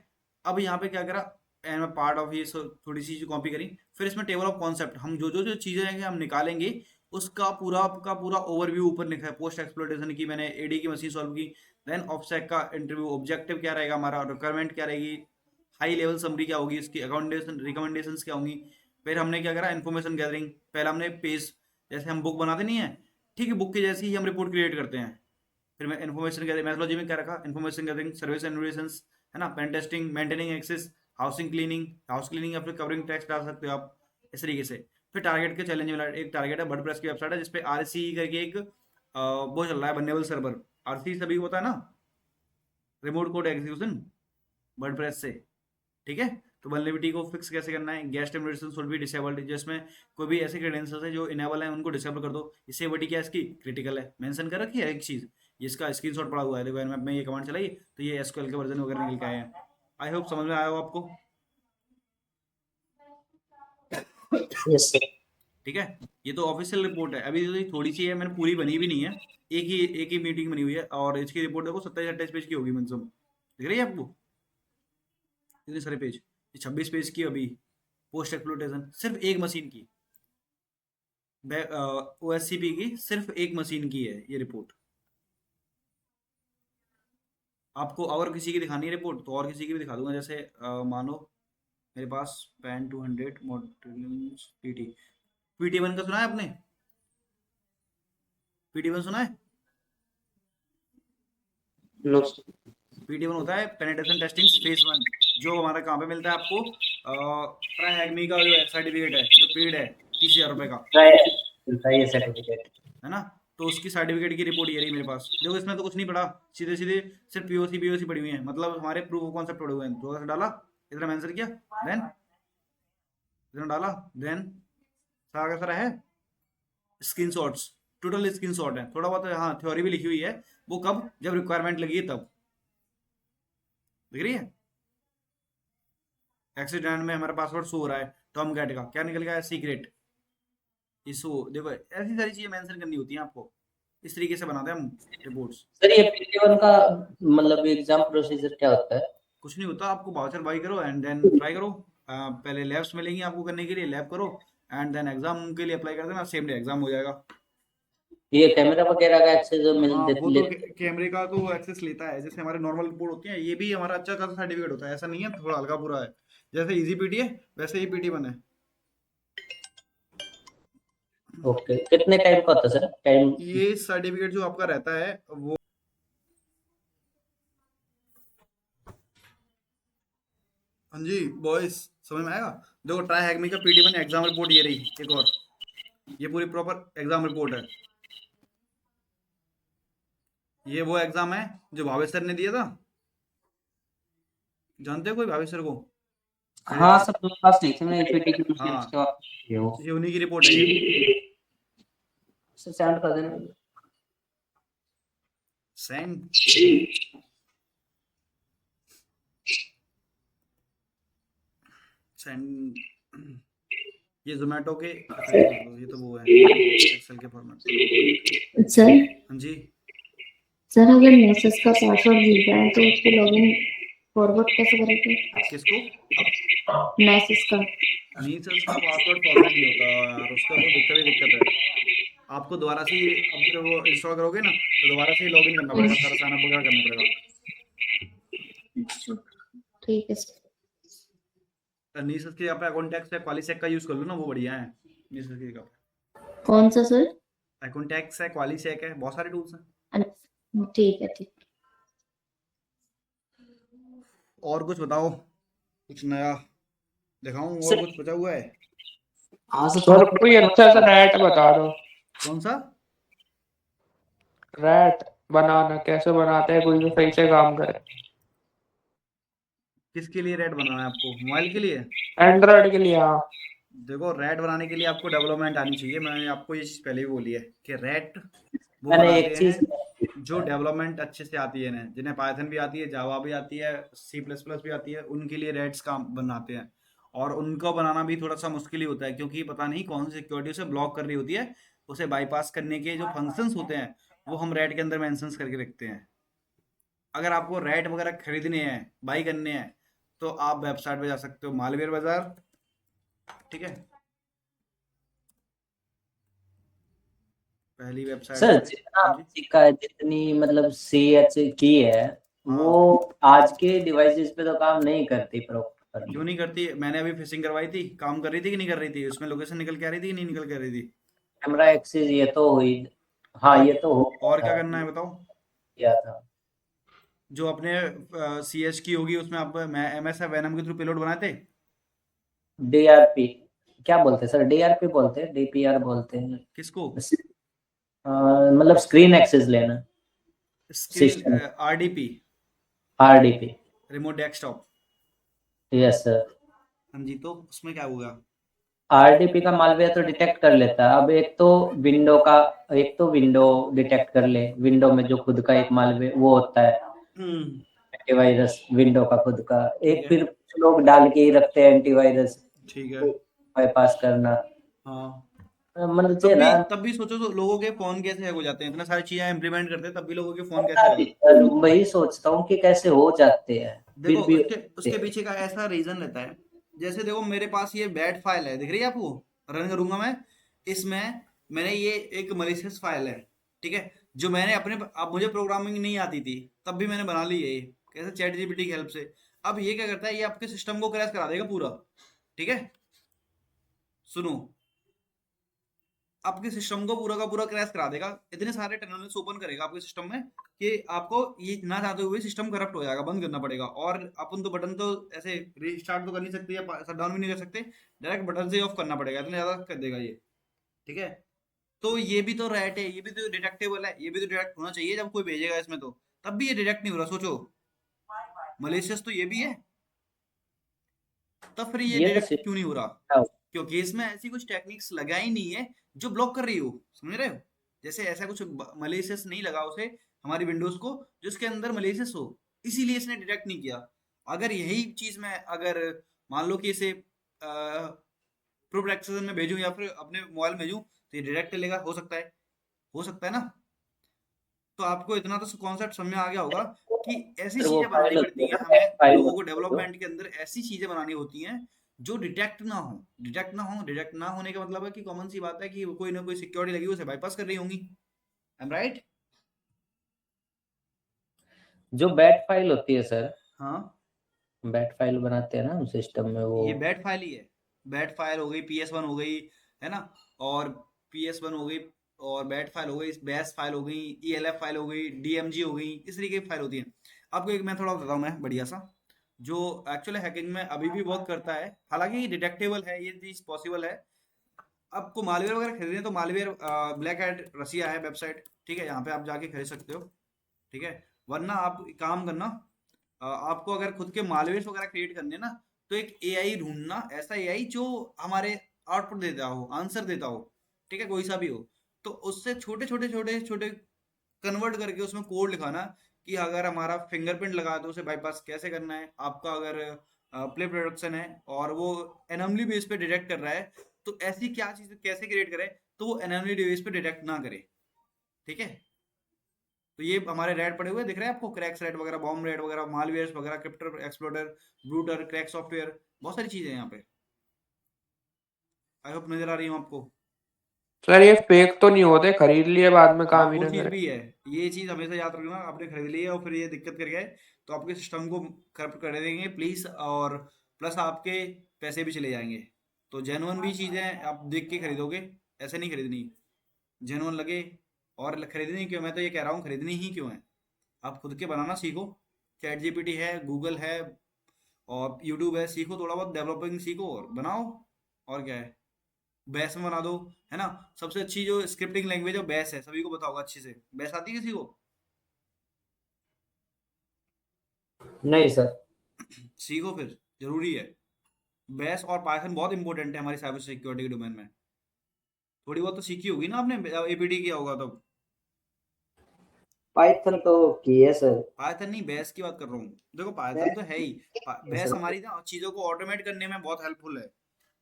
अब यहाँ पे क्या करा, एंड में पार्ट ऑफ ये थोड़ी सी कॉपी करी, फिर इसमें टेबल ऑफ कॉन्सेप्ट, हम जो चीजें हैं हम निकालेंगे उसका पूरा का पूरा ओवरव्यू ऊपर लिखा है। पोस्ट एक्सप्लोइटेशन की मैंने एडी की मशीन सॉल्व की, देन ऑफसेक का इंटरव्यू ऑब्जेक्टिव क्या रहेगा हमारा, रिक्वायरमेंट क्या रहेगी, हाई लेवल समरी क्या होगी, इसकी अकाउंटेशन रिकमेंडेशंस क्या होंगी। फिर हमने क्या करा, इन्फॉर्मेशन गैदरिंग, पहले हमने पेज, जैसे हम बुक बनाते नहीं है, ठीक है, बुक के जैसे ही हम रिपोर्ट क्रिएट करते हैं। फिर मैं इन्फॉर्मेशन गैदरिंग मेथोलॉजी में क्या रखा, इन्फॉर्मेशन गैदरिंग, सर्विस इनोवेशंस, है ना, pen testing, maintaining access, housing cleaning, house cleaning या फिर कवरिंग टेक्स्ट डाल सकते हो आप इस तरीके से। फिर टारगेट के चैलेंज में एक टारगेट है वर्डप्रेस की वेबसाइट है जिसपे आरसी करके एक वो चल रहा है, बनेबल सर्वर, आरसी सभी होता है ना, रिमोट कोड एग्जीक्यूशन, वर्डप्रेस से, ठीक है। तो वल्नरेबिलिटी को फिक्स कैसे करना है, guest invitation should be disabled, जिसमें कोई भी ऐसे क्रेडेंशियल्स है जो इनेबल है उनको डिसेबल कर दो। इससे बड़ी क्या इसकी क्रिटिकल है, मेंशन कर रखी है एक चीज, इसका स्क्रीनशॉट पड़ा हुआ है, देखो मैप में ये कमांड चलाई तो ये एसक्यूएल के वर्जन वगैरह निकल के आए हैं। आई होप समझ में आया हो आपको, यस सर। ठीक है। ये तो ऑफिशियल रिपोर्ट है, अभी तो थोड़ी सी है, मैंने पूरी बनी भी नहीं है, एक ही मीटिंग बनी हुई है, और इसकी रिपोर्ट देखो 27-28 पेज की होगी मिनिमम, दिख रही है आपको इतने सारे पेज, ये 26 पेज की अभी पोस्ट एक्सप्लोइटेशन सिर्फ एक मशीन की, ओएससीपी की सिर्फ एक मशीन की है ये रिपोर्ट। आपको और किसी की दिखानी है रिपोर्ट तो और किसी की भी दिखा दूंगा। जैसे मानो मेरे पास पेन 200 मॉडल्स PT1 का सुना है आपने? PT1 सुना है? नो PT1 होता है पेनिट्रेशन टेस्टिंग फेज 1, जो हमारा कहाँ पे मिलता है आपको? ट्राई का जो सर्टिफिकेट है, जो पेड है 30,000 रुपए का, ट्राई सर्टिफिकेट। है ना? तो उसकी सर्टिफिकेट की रिपोर्ट ये रही मेरे पास। देखो इसमें तो कुछ नहीं पड़ा, सीधे सीधे सिर्फ POC पड़ी हुई है, मतलब हमारे प्रूफ ऑफ कॉन्सेप्ट पड़े हुए हैं। तो डाला, इतना मेंशन किया, देन इतना डाला, देन सारा का सारा है स्क्रीनशॉट्स, टोटल स्क्रीनशॉट है। थोड़ा बहुत हाँ थ्योरी भी लिखी हुई है, वो कब, जब रिक्वायरमेंट लगी है तब। दिख रही है? एक्सीडेंट में हमारा पासवर्ड शो हो रहा है टॉम कैट का, क्या निकल गया है? Secret issue. देखो ऐसी सारी चीजें मेंशन करनी होती हैं आपको, इस तरीके से बनाते हैं हम रिपोर्ट्स। सर ये PT1 का मतलब एग्जाम प्रोसीजर क्या होता है? कुछ नहीं होता, आपको वाउचर बाई करो एंड देन ट्राई करो। पहले लैब्स मिलेंगी आपको करने के लिए, लैब करो एंड देन एग्जाम के लिए अप्लाई कर देना, सेम डे एग्जाम हो जाएगा। ये कैमरा वगैरह का एक्सेस मिल हाँ वो तो लेते? कैमरे का तो एक्सेस लेता है, जैसे हमारे नॉर्मल रिपोर्ट होती है, ये भी हमारा अच्छा खासा सर्टिफिकेट होता है, ऐसा नहीं है थोड़ा हल्का पूरा है। जैसे इजी PT है वैसे ही PT1 है। ओके, कितने टाइम का होता है सर टाइम? ये सर्टिफिकेट जो आपका रहता है वो, हाँ जी बॉयज समझ में आएगा। देखो ट्राई हैकमी का PT1 एग्जाम रिपोर्ट ये रही एक और, ये पूरी प्रॉपर एग्जाम रिपोर्ट है। ये वो एग्जाम है जो भावेश सर ने दिया था, जानते हो कोई भावेश सर को? हाँ सर, मेरे पास नहीं थे, मैं PT की हाँ उसके बाद ये हो। ये उन्हीं की रिपोर्ट है ये। सर सेंड कर देना। सेंड, सेंड, ये जोमेटो के, अच्छा ये तो वो है एक्सेल के फॉर्मेट। सर हाँ जी, सर अगर नेसेस का पासवर्ड भूल जाए तो उसको लॉगिन फॉरवर्ड कैसे करेंगे? किसको? नेसेस का। नहीं सर उसका पासवर्ड फॉरवर्ड नहीं होता यार, उसका तो दिक्कत है। आपको दोबारा से अब जब वो इंस्टॉल करोगे ना तो दोबारा से लॉगिन करना पड़ेगा, सारा साइन अप वगैरह करना पड़ेगा। ठीक है सर। नीसस के यहाँ पे अकाउंटेक्स या क्वालिसेक का यूज कर लो ना, वो बढ़िया है। नीसस की जगह कौन सा सर? अकाउंटेक्स है, क्वालिसेक है, बहुत सारे टूल्स हैं। ठीक है ठीक। और कुछ बताओ, कुछ नया दिखाऊं और सर कुछ बचा हुआ है? हाँ सर कोई अच्छा सा रैट बता दो। कौन सा? रैट बनाना कैसे बनाते हैं, कोई जो सही से काम करे। किसके लिए रैट बनाना है आपको, मोबाइल के लिए? एंड्रॉइड के लिए हाँ। देखो रैट बनाने के लिए आपको डेवलपमेंट आनी चाहिए, मैंने आपको ये चीज पहले भी बोली है कि रैट वो मैंने बनाते एक चीज हैं जो डेवलपमेंट अच्छे से आती है ना, जिन्हें पाइथन भी आती है, जावा भी आती है, C++ भी आती है, उनके लिए रैट्स काम बनाते हैं। और उनको बनाना भी थोड़ा सा मुश्किल ही होता है, क्योंकि पता नहीं कौन सी सिक्योरिटी उसे ब्लॉक कर रही होती है। उसे बाईपास करने के जो फंक्शंस होते हैं वो हम रैट के अंदर मेंशंस करके रखते हैं। अगर आपको रैट वगैरह खरीदने हैं, बाई करने हैं, तो आप वेबसाइट पे जा सकते हो, मालवेयर बाजार, ठीक है, पहली वेबसाइट सर है। जितना हाँ जी, जितनी मतलब CH की है वो हाँ आज के डिवाइसेस पे तो काम नहीं करती प्रॉपरली। क्यों नहीं करती? मैंने अभी फिशिंग करवाई थी, काम कर रही थी कि नहीं कर रही थी? उसमें लोकेशन निकल के आ रही थी कि नहीं निकल के आ रही थी? कैमरा एक्सेस ये तो हुई, हाँ और ये तो हो गया और क्या था, करना है बताओ? किया था। जो अपने CS की होगी उसमें आप MS वेनम के थ्रू पेलोड बनाए थे। DRP क्या बोलते हैं सर? DRP बोलते हैं, DPR बोलते हैं। किसको? मतलब स्क्रीन एक्सेस लेना, screen system, RDP, RDP। Remote desktop. Yes sir. हाँ जी, तो उसमें क्या होगा? RDP का मालवेयर तो डिटेक्ट कर लेता है। अब एक तो विंडो डिटेक्ट कर ले, विंडो में जो खुद का एक मालवेयर वो होता है एंटीवायरस, विंडो का खुद का ठीक एक, है, फिर कुछ लोग डाल के ही रखते हैं एंटीवायरस ठीक है, बाईपास करना। हाँ। मतलब ये ना, तब भी सोचो तो लोगों के फोन कैसे हैक हो जाते हैं, इतना सारी चीजें इम्प्लीमेंट करते हैं तब भी लोगों के फोन कैसे हैक हो जाते हैं? वही सोचता हूँ कि कैसे हो जाते हैं देखो फिर भी। उसके उसके पीछे का ऐसा रीजन रहता है। जैसे देखो मेरे पास ये बैट फाइल है, दिख रही है आपको? रन करूंगा मैं, इसमें मैंने ये एक मलिशियस फाइल है, ठीक है। जो मैंने अपने, अब मुझे प्रोग्रामिंग नहीं आती थी तब भी मैंने बना ली है ये, कैसे, चैट जीपीटी की हेल्प से। अब ये क्या करता है, ये आपके सिस्टम को क्रैश करा देगा पूरा, ठीक है। सुनो, आपके सिस्टम को पूरा का पूरा क्रैश करा देगा, इतने सारे टर्मिनल्स ओपन करेगा आपके सिस्टम में कि आपको ये ना चाहते हुए सिस्टम करप्ट हो जाएगा, बंद करना पड़ेगा। और अपन तो बटन तो ऐसे रीस्टार्ट तो कर नहीं सकते या शट डाउन भी नहीं कर सकते, डायरेक्ट बटन से ऑफ करना पड़ेगा, इतना ज्यादा कर देगा ये, ठीक है। तो ये भी तो रैट है, ये भी तो डिटेक्टेबल है, ये भी तो डिटेक्ट होना चाहिए जब कोई भेजेगा इसमें, तो तब भी ये डिटेक्ट नहीं हो रहा, सोचो, मलेशियस तो ये भी है, तब फिर ये ये तो डिटेक्ट क्यों नहीं हो रहा? हाँ, क्योंकि इसमें ऐसी कुछ टेक्निक्स लगाई नहीं है जो ब्लॉक कर रही हो, समझ रहे हो? जैसे ऐसा कुछ मलेशियस नहीं लगा उसे हमारी विंडोज को जिसके अंदर मलेशियस हो, इसीलिए इसने डिटेक्ट नहीं किया। अगर यही चीज मैं अगर मान लो कि इसे प्रूफ एक्सेस में भेजूं या फिर अपने मोबाइल में भेजूं तो ये डिटेक्ट लेगा, हो सकता है ना। तो आपको इतना तो कॉन्सेप्ट समझ में आ गया होगा कि ऐसी सर वो चीजें बनानी फाइल होती पड़ती है हैं ना, हमें, टेक्स्ट फाइल लोगों को होती है जो। डेवलपमेंट के अंदर ऐसी चीजें बनानी होती हैं जो डिटेक्ट ना होने का मतलब है कि कॉमन सी बात है कि कोई ना कोई सिक्योरिटी लगी हुई उसे बाईपास कर रही होंगी, आई एम राइट? जो बैट फाइल होती है सर, हाँ, बैट फाइल बनाते हैं ना हम सिस्टम में, वो ये बैट फाइल ही है, बैट फाइल हो गई, PS1 हो गई, है ना, और PS1 हो गई, और बैट फाइल हो गई, बैश फाइल हो गई, ELF फाइल हो गई, DMG हो गई, इस तरीके की फाइल होती है। आपको एक मैं थोड़ा बताता हूँ मैं बढ़िया सा, जो एक्चुअली हैकिंग में अभी भी बहुत करता है, हालांकि डिटेक्टेबल है, ये चीज पॉसिबल है। आपको मालवेयर वगैरह खरीदने तो मालवेयर ब्लैक हैट रसिया है वेबसाइट, ठीक है, यहाँ पे आप जाके खरीद सकते हो, ठीक है। वरना आप एक काम करना, आपको अगर खुद के मालवेयर वगैरह क्रिएट करने ना, तो एक एआई ढूंढना, ऐसा एआई जो हमारे आउटपुट देता हो, आंसर देता हो, ठीक है, कोई सा भी हो। तो उससे छोटे छोटे छोटे छोटे कन्वर्ट करके उसमें कोड लिखाना कि अगर हमारा फिंगरप्रिंट लगा है तो उसे बाईपास कैसे करना है। आपका अगर प्ले प्रोडक्शन है और वो एनोमली बेस पे डिटेक्ट कर रहा है, तो ऐसी क्या चीज कैसे क्रिएट करे तो वो एनोमली बेस पे डिटेक्ट ना करे, ठीक है। तो ये हमारे रैट पड़े हुए दिख रहे हैं आपको, क्रैक्स रैट वगैरह, बॉम्ब रैट वगैरह, मालवेयर्स वगैरह, क्रिप्टर एक्सप्लोटर, ब्रूटर, क्रैक सॉफ्टवेयर, बहुत सारी चीजें हैं यहाँ पे। आई होप नजर आ रही हूँ आपको। सर ये फेक तो नहीं होते, खरीद लिए बाद में हाँ, काम ही वो ना चीज करे। भी है, ये चीज हमेशा याद रखना, आपने खरीद ली है और फिर ये दिक्कत कर गया है तो आपके सिस्टम को करप्ट कर देंगे प्लीज, और प्लस आपके पैसे भी चले जाएंगे। तो जेन्युइन भी चीजें आप देख के खरीदोगे, ऐसे नहीं खरीदनी, जेन्युइन लगे। और खरीदनी क्यों, मैं तो ये कह रहा हूँ खरीदनी ही क्यों है, आप खुद के बनाना सीखो, चैट जीपीटी है, गूगल है, और यूट्यूब है, सीखो थोड़ा बहुत डेवलपिंग सीखो और बनाओ, और क्या है, बैस में बना दो, है ना। सबसे अच्छी जो स्क्रिप्टिंग लैंग्वेज है बैस है, सभी को पता होगा अच्छे से, बैस आती है किसी को? नहीं सर। सीखो फिर, जरूरी है। बैस और पाइथन बहुत इंपॉर्टेंट है हमारी साइबर सिक्योरिटी के डोमेन में, थोड़ी बहुत तो सीखी होगी ना आपने, एपीडी किया होगा तब। पाइथन तो की है सर। पाइथन नहीं, बैस की बात कर रहा हूँ, देखो पाइथन तो है ही, बैस हमारी ना चीजों को ऑटोमेट करने में बहुत हेल्पफुल है।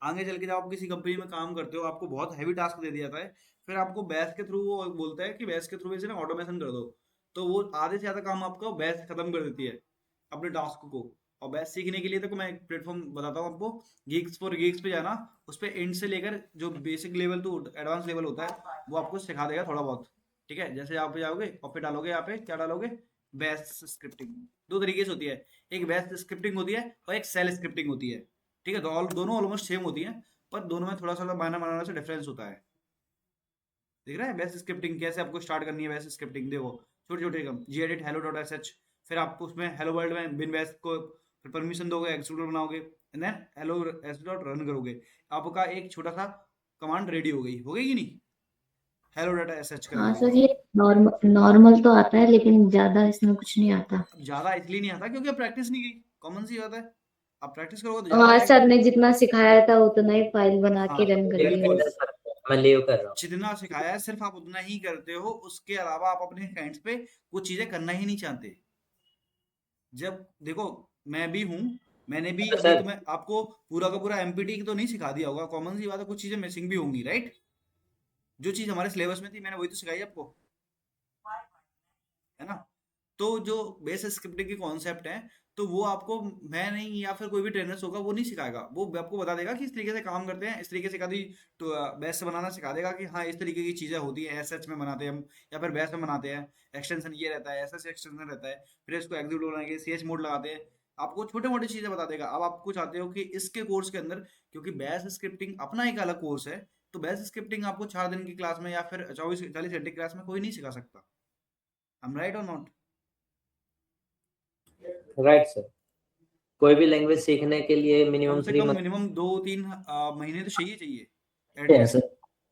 आगे चल के जब आप किसी कंपनी में काम करते हो, आपको बहुत हैवी टास्क दे दिया जाता है, फिर आपको बैस के थ्रू वो बोलता है कि बैस के थ्रू इसे ना ऑटोमेशन कर दो, तो वो आधे से ज्यादा काम आपका बैस खत्म कर देती है अपने टास्क को। और बैस सीखने के लिए तो मैं एक प्लेटफॉर्म बताता हूँ आपको, गीक्स फॉर गीक्स पे जाना, उस पे एंड से लेकर जो basic level to advance level होता है वो आपको सिखा देगा थोड़ा बहुत, ठीक है। जैसे आप पे जाओगे और फिर डालोगे, यहाँ पे क्या डालोगे, बैश स्क्रिप्टिंग। दो तरीके से होती है, एक बैश स्क्रिप्टिंग होती है और एक सेल स्क्रिप्टिंग होती है, ठीक है। दोनों ऑलमोस्ट सेम होती हैं, पर दोनों में थोड़ा सा माइनर माइनर से डिफरेंस होता है। दिख रहा है बैश स्क्रिप्टिंग कैसे आपको स्टार्ट करनी है? बैश स्क्रिप्टिंग देखो, छोटे छोटे कम gedit hello डॉट sh, फिर आपको उसमें हेलो वर्ल्ड में बिन बैश को फिर परमिशन दोगे, एक्जीक्यूटर बनाओगे, and then hello S dot run करोगे, आपका एक छोटा सा कमांड रेडी हो गई कि नहीं, हेलो डाटा sh हाँ करके। सर, ये नॉर्मल तो आता है लेकिन ज्यादा इसमें कुछ नहीं आता। अब ज्यादा इसलिए नहीं आता क्योंकि आप प्रैक्टिस नहीं की, कॉमन सी बात है, आप प्रैक्टिस करोगे तो ज्यादा हाँ आएगा। सर ने जितना सिखाया था उतना ही फाइल बना हाँ, के रन कर लिया। बिल्कुल, मैं लीव कर रहा हूँ। जितना सिखाया है सिर्फ आप उतना ही करते हो, उसके अलावा आप अपने हैंड्स पे वो चीजें करना ही नहीं चाहते। जब देखो, मैं भी हूँ, मैंने भी तो अभी सर, तो मैं आपको पूरा का पूरा एमपीटी तो नहीं सिखा दिया होगा, कॉमन सी बात है, कुछ चीजें मिसिंग भी होंगी, राइट। जो चीज हमारे सिलेबस में थी मैंने वही तो सिखाई आपको, है ना। तो जो बेस स्क्रिप्टिंग की कॉन्सेप्ट है, तो वो आपको मैं नहीं या फिर कोई भी ट्रेनर्स होगा वो नहीं सिखाएगा, वो आपको बता देगा कि इस तरीके से काम करते हैं, इस तरीके से कभी तो बैच से बनाना सिखा देगा कि हाँ इस तरीके की चीज़ें होती है, एस में बनाते हैं हम, या फिर बैच में बनाते हैं, एक्सटेंशन ये रहता है, ऐसा एक्सटेंशन रहता है, फिर इसको एग्जीक्यूट बनाएंगे, CH मोड लगाते हैं, आपको छोटे मोटे चीज़ें बता देगा। अब आपको चाहते हो कि इसके कोर्स के अंदर, क्योंकि बैच स्क्रिप्टिंग अपना एक अलग कोर्स है, तो बैच स्क्रिप्टिंग आपको 4 दिन की क्लास में या फिर 40 घंटे की क्लास में कोई नहीं सिखा सकता। I'm right or not? Right sir. कोई भी लैंग्वेज सीखने के लिए कम मिनिमम से 3 कम मंथ मिनिमम 2-3 महीने तो चाहिए है एटलीस्ट। सर।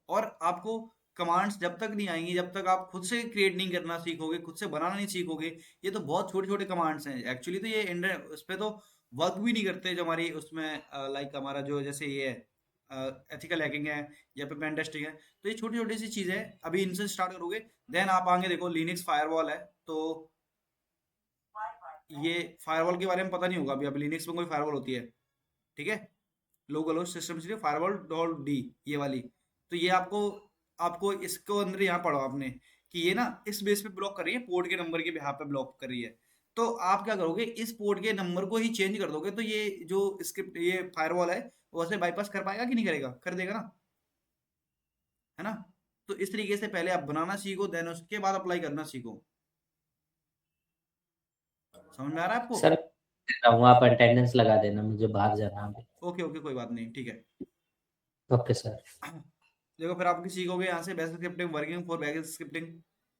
और आपको कमांड्स जब तक नहीं आएंगी, जब तक आप खुद से क्रिएट नहीं करना सीखोगे, खुद से बनाना नहीं सीखोगे, ये तो बहुत छोटे छोटे कमांड्स हैं एक्चुअली। तो ये उस पर तो वर्क भी नहीं करते जो हमारी उसमें लाइक हमारा जो जैसे ये है एथिकल हैकिंग है या फिर पेन टेस्टिंग है, तो ये छोटी छोटी सी चीज़ें हैं। अभी इनसे स्टार्ट करोगे, देन आप आगे देखो लिनक्स फायरवॉल है, तो ये फायरवॉल के बारे में पता नहीं होगा अभी। लिनक्स में कोई फायरवॉल होती है, ठीक है, लोकल होस्ट सिस्टम से फायरवॉल डॉट डी, ये वाली। तो ये आपको आपको इसको अंदर यहाँ पढ़ो आपने कि ये ना इस बेस पे ब्लॉक कर रही है, पोर्ट के नंबर के बिहाफ पे ब्लॉक कर रही है। तो आप क्या करोगे, इस पोर्ट के नंबर को ही चेंज कर दोगे, तो ये जो स्क्रिप्ट ये फायरवॉल है वो ऐसे बाईपास कर पाएगा कि नहीं करेगा? कर देगा ना, है ना? तो इस तरीके से पहले आप बनाना सीखो, देन उसके बाद अप्लाई करना सीखो। समझ में आ रहा है आपको? सर वहाँ पर अटेंडेंस लगा देना, मुझे बाहर जाना है अभी। ओके ओके, कोई बात नहीं, ठीक है। Okay sir. देखो फिर आप सीखोगे यहाँ से basic scripting, working for basic scripting,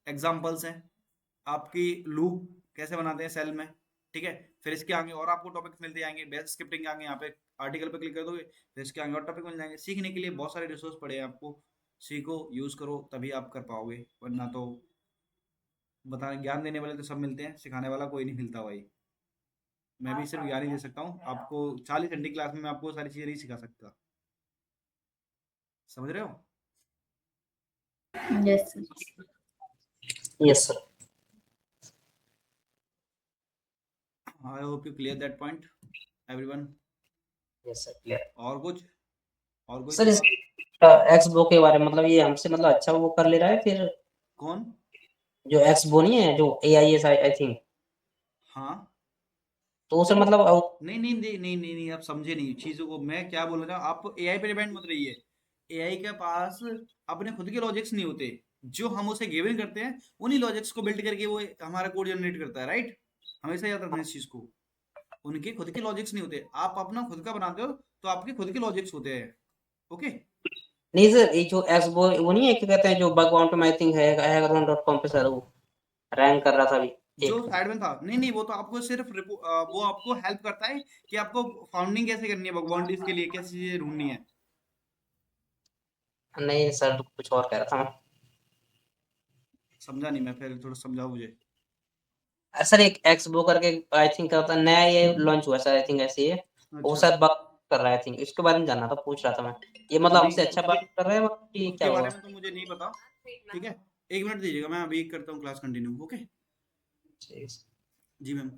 examples हैं आपकी, लूप कैसे बनाते हैं सेल में, ठीक है। फिर इसके आगे और आपको टॉपिक्स मिलते जाएंगे, बेसिक स्क्रिप्टिंग के आगे यहाँ पे आर्टिकल पे क्लिक कर दोगे, फिर इसके आगे और टॉपिक मिल जाएंगे। सीखने के लिए बहुत सारे रिसोर्स पड़े हैं आपको, सीखो, यूज करो, तभी आप कर पाओगे, वरना तो बताने ज्ञान देने वाले तो सब मिलते हैं, सिखाने वाला कोई नहीं मिलता भाई। मैं भी सिर्फ ज्ञान ही दे सकता हूँ आपको, 40 घंटे क्लास में मैं आपको सारी चीजें नहीं सिखा सकता। समझ रहे हो? Yes sir. Yes sir. I hope you clear that point everyone. Yes sir, clear. और कुछ, और कोई सर सवाल? एक्सबो के बारे में, मतलब ये हमसे मतलब अच्छा वो कर ले रहा है फिर? कौन? जो एक्सबो नहीं है, जो AIS आई थिंक, हाँ, तो उसे मतलब नहीं नहीं नहीं नहीं नहीं नहीं, आप समझे नहीं चीजों को। मैं क्या बोल रहा हूँ, आप AI पे डिपेंड मत रहिए। AI के पास अपने खुद के लॉजिक्स नहीं होते, जो हम उसे गिवन करते हैं उन्हीं लॉजिक्स को बिल्ड करके वो हमारा कोड जनरेट करता है, राइट? हमेशा याद रखना इस चीज को, उनके खुद के लॉजिक्स नहीं होते, आप अपना खुद का बनाते हो तो आपके खुद के लॉजिक्स होते हैं। ओके, नहीं सर, ये जो एक्सबो वो नहीं है, क्या कहते हैं, जो बगवान पे आई थिंक है hackathon.com पे सर वो रैंक कर रहा था अभी जो एक। साइड में था, नहीं नहीं, वो तो आपको सिर्फ वो आपको हेल्प करता है कि आपको फाउंडिंग कैसे करनी है, बगवांडीज के लिए कैसी चीजें ढूंढनी है। नहीं सर, कुछ और कह रहा था मैं। समझा नहीं मैं, फिर थोड़ा समझाओ मुझे। सर एक एक्सबो करके आई थिंक होता है, नया ये लॉन्च हुआ सर, आई थिंक ऐसे ही है। वो अच्छा, शायद बग कर रहा है, आई थिंक इसके बारे में जानना था, पूछ रहा था मैं। ये मतलब नहीं हमसे अच्छा उसके बात कर रहे हैं कि उसके क्या बारे हुआ? में तो मुझे नहीं पता, ठीक है। 1 मिनट दीजिएगा, मैं अभी करता हूँ क्लास कंटिन्यू। ओके ठीक है। जी मैम।